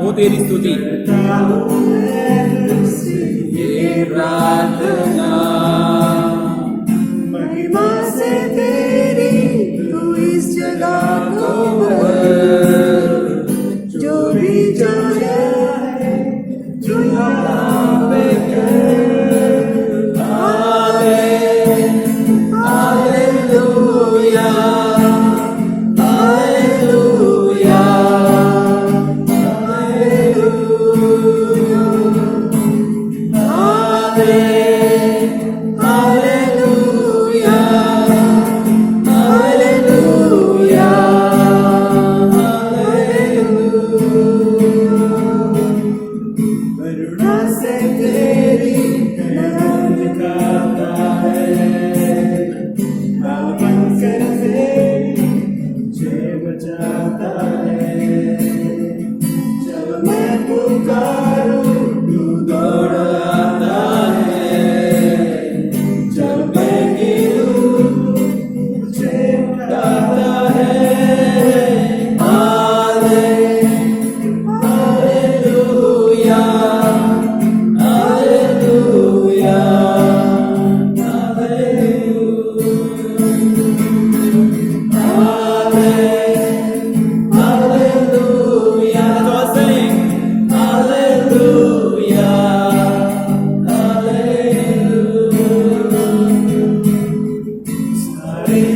O तेरी स्तुति ये प्रार्थना महिमा से तेरी तू इस जगह को भर, जो भी जाने तू यहाँ पे कर। हालेलुया, हालेलुया,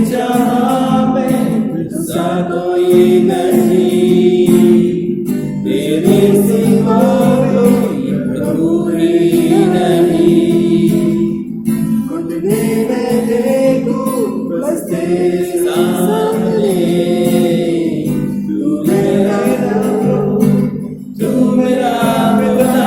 जहाँ में सा कोई नहीं, तेरे सिवा कोई प्रभु ही नहीं। घुटने में देखूं बस तेरे सामने, तू मेरा प्रभु, तू मेरा पिता।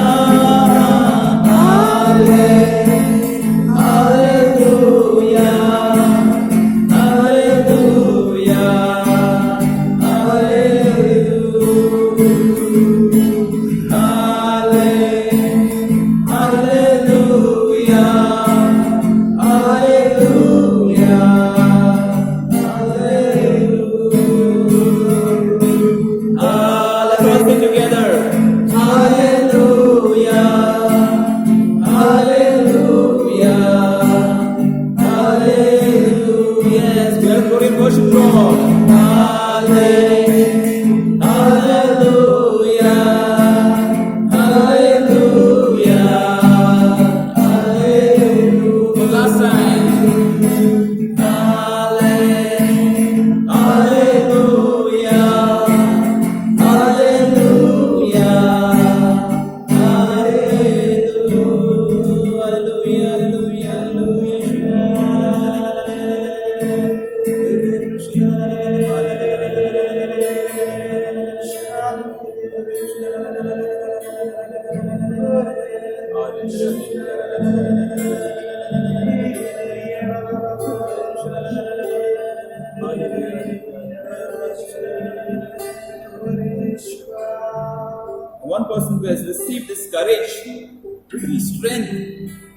One person who has received this courage, this strength,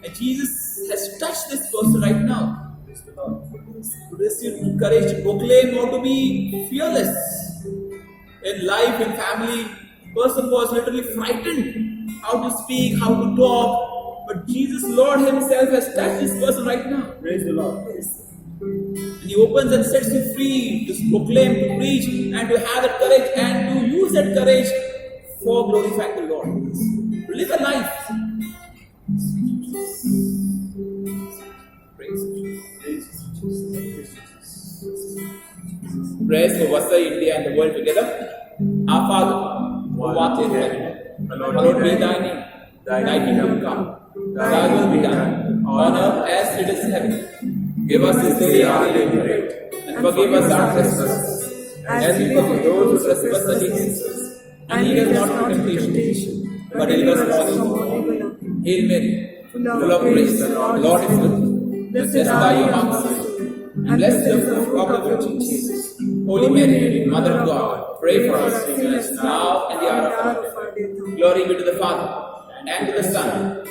and Jesus has touched this person right now. To receive courage to proclaim or to be fearless in life, in family. Person was literally frightened how to speak, how to talk, but Jesus, Lord Himself, has touched this person right now. Praise the Lord. And He opens and sets you free to proclaim, to preach, and to have that courage and to use that courage for glorifying the Lord. To live a life. Praise Jesus. Praise for Vasai, India, and the world together. Our Father, who art in heaven, hallowed be Thy name. Thy kingdom come. Thy will be done, on earth as it is in heaven. Give us this day our daily bread, and forgive us our trespasses, as we forgive those who trespass against us. And lead us not into temptation, but deliver us from evil. Hail Mary, full of grace, the Lord is with thee. Blessed are you amongst women, and blessed is the fruit of the womb, Jesus. Holy Mary, Mother of God, pray for us sinners now and the hour of our death. Glory be to the Father, and to the Son,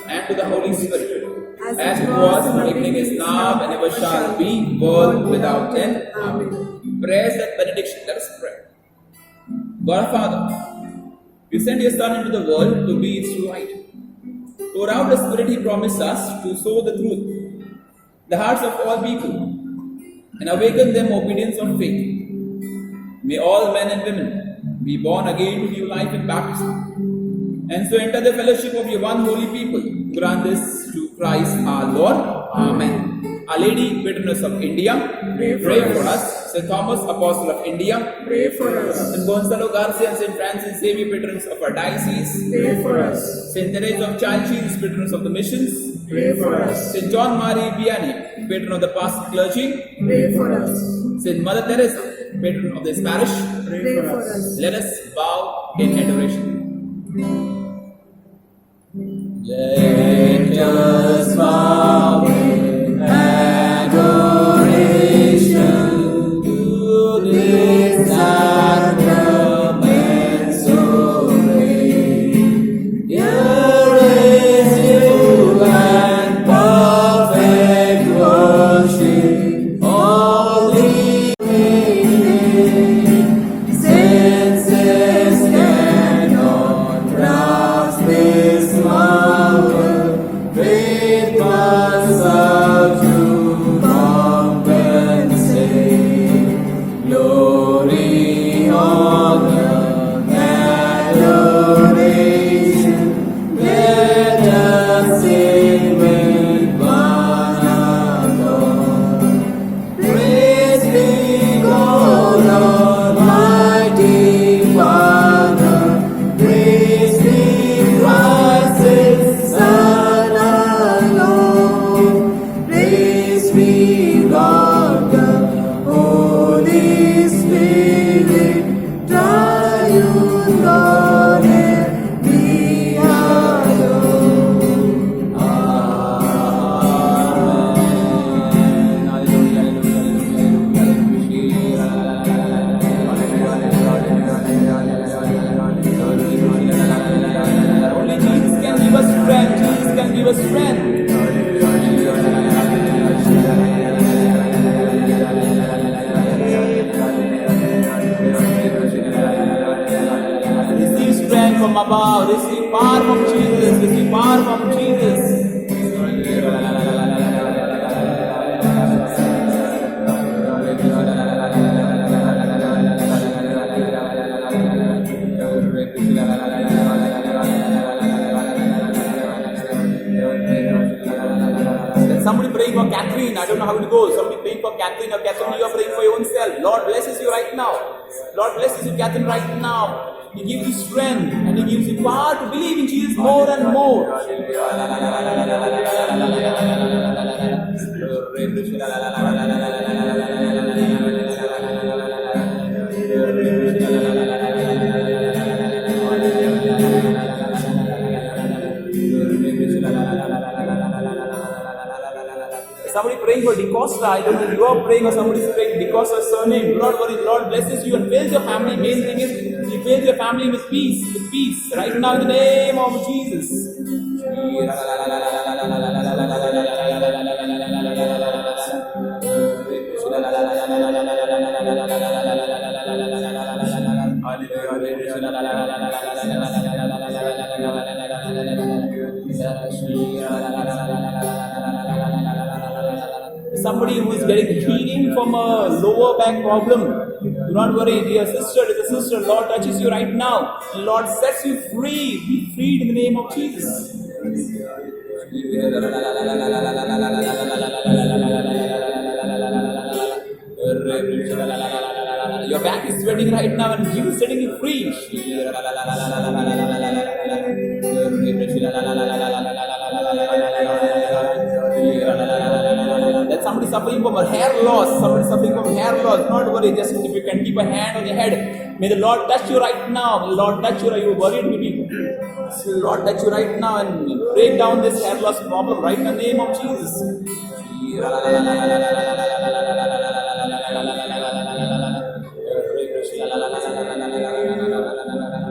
and to the Holy Spirit, as it was in the beginning, is now, and ever shall be, world without end. Amen. Praise and benediction. Let us pray. God our Father, you sent your Son into the world to be its light. Pour out the Spirit He promised us to sow the truth in the hearts of all people and awaken them obedience on faith. May all men and women be born again to new life in baptism, and so enter the fellowship of your one holy people. Grant this to Christ our Lord. Amen. Our Lady, Patroness of India, pray for us. St. Thomas, Apostle of India, pray for us. St. Gonzalo Garcia and St. Francis Xavier, patrons of our diocese, pray for us. St. Teresa of Child Jesus, patrons of the missions, pray for us. St. John Marie Vianney, patron of the pastoral clergy, pray for us. St. Mother Teresa, patron of this parish, pray for us. Let us bow in adoration. Let us bow in adoration to this sacrament so great. Here is true and perfect worship, all the senses cannot grasp this marvel. Faith from above. Receive power from Jesus. Receive power from Jesus. Somebody praying for Catherine. I don't know how it goes. Somebody praying for Catherine, or Catherine, you are praying for your own self. Lord blesses you right now. Lord blesses you, Catherine, right now. He gives you strength and He gives you power to believe in Jesus more and more. Somebody praying for DeCosta. I don't know if you are praying or somebody is praying DeCosta's surname. Do not worry. Lord blesses you and fills your family. Main thing is He fills your family with peace. With peace. Right now in the name of Jesus. Somebody who is getting healing from a lower back problem, do not worry, dear sister, Lord touches you right now. Lord sets you free. Be freed in the name of Jesus. Your back is sweating right now and Jesus is setting you free. That somebody suffering from a hair loss, not worry, just if you can keep a hand on your head, may the Lord touch you right now. May the Lord touch you. You are worried maybe. May the Lord touch you right now and break down this hair loss problem right in the name of Jesus.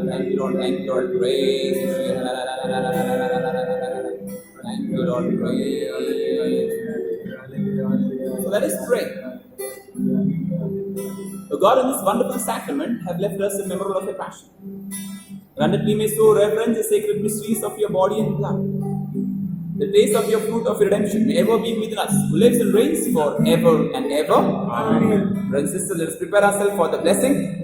Thank you, Lord. Thank you, Lord. Praise. Thank you, Lord. Praise. So let us pray. O God, in this wonderful sacrament, have left us a memorial of your passion. Grant that we may so reverence the sacred mysteries of your body and blood. The taste of your fruit of redemption may ever be within us, who lives and reigns forever and ever. Amen. Brothers and sisters, let us prepare ourselves for the blessing.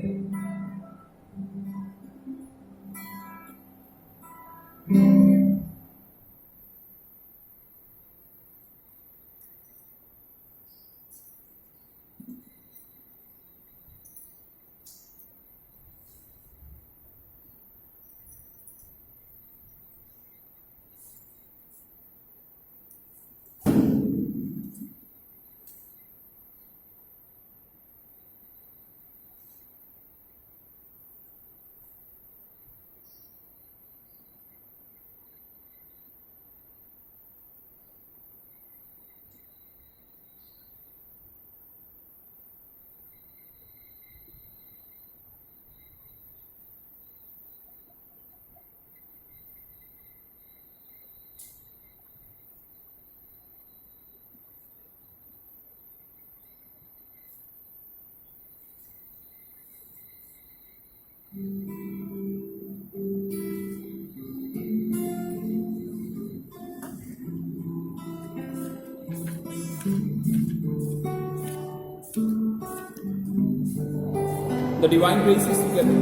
The divine grace is together.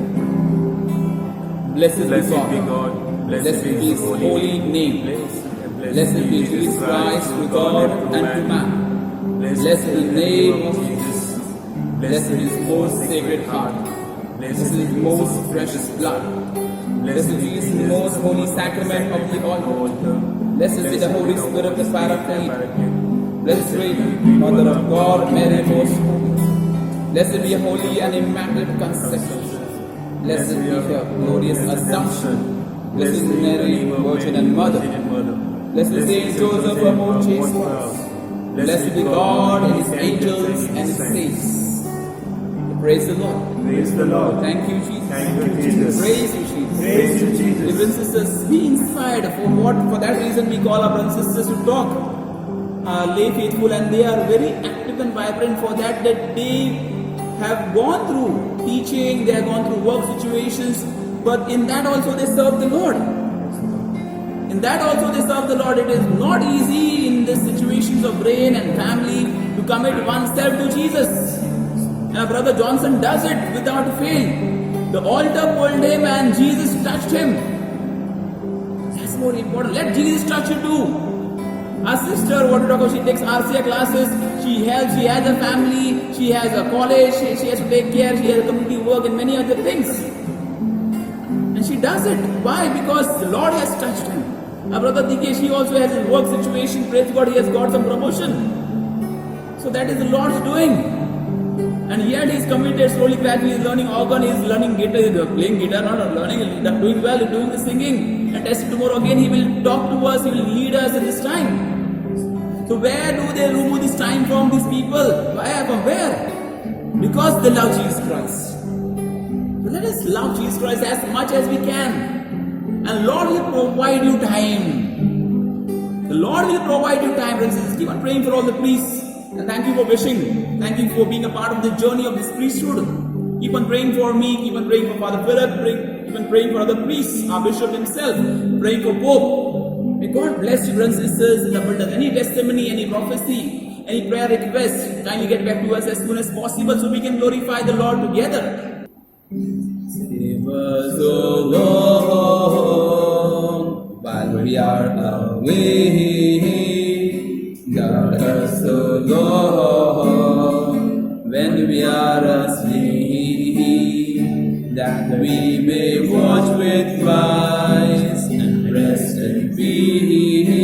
Blessed be God. Blessed be His holy name. Blessed be Jesus Christ to God and to man. Blessed be the name of Jesus. Blessed is His most sacred heart. Blessed is His most precious blood. Blessed be His most holy sacrament of the altar. Blessed be the Holy Spirit, the Paraclete. Blessed be Mother of God, Mary most holy. Blessed be a holy and immaculate conception. Blessed be her glorious assumption. Blessed be Mary, Virgin and Mother. Blessed be Saint Joseph, her most chaste spouse. Blessed be God and His angels and His saints. Praise the Lord. Praise the Lord. Thank you, Jesus. Thank you, Jesus. Praise you, Jesus. Praise you, Jesus. Brothers and sisters, be inspired. For that reason, we call our brothers and sisters to talk. Lay faithful, and they are very active and vibrant for that they have gone through teaching, they have gone through work situations, but in that also they serve the Lord. In that also they serve the Lord. It is not easy in the situations of rain and family to commit oneself to Jesus. And our brother Johnson does it without fail. The altar pulled him and Jesus touched him. That's more important. Let Jesus touch you too. Our sister, what to talk about, she takes RCA classes, she has a family, she has a college, she has to take care, she has a community work and many other things. And she does it. Why? Because the Lord has touched him. Our brother Dikesh, he also has his work situation. Praise God, he has got some promotion. So that is the Lord's doing. And yet he is committed slowly, gradually, he is learning organ, he is learning guitar, he is playing guitar, not learning, doing well, doing the singing. And tomorrow again he will talk to us, he will lead us in this time. So where do they remove this time from these people? Why? From where? Because they love Jesus Christ. So let us love Jesus Christ as much as we can. And Lord will provide you time. The Lord will provide you time. Brothers and sisters, keep on praying for all the priests. And thank you for wishing. Thank you for being a part of the journey of this priesthood. Keep on praying for me. Keep on praying for Father Philip. Keep on praying for other priests. Our bishop himself. Praying for Pope. May God bless you, brothers and sisters, in abundance. Any testimony, any prophecy, any prayer request, kindly get back to us as soon as possible so we can glorify the Lord together. Save us, O Lord, while we are away. Guard us, O Lord, when we are asleep, that we may watch with Christ and rest in peace.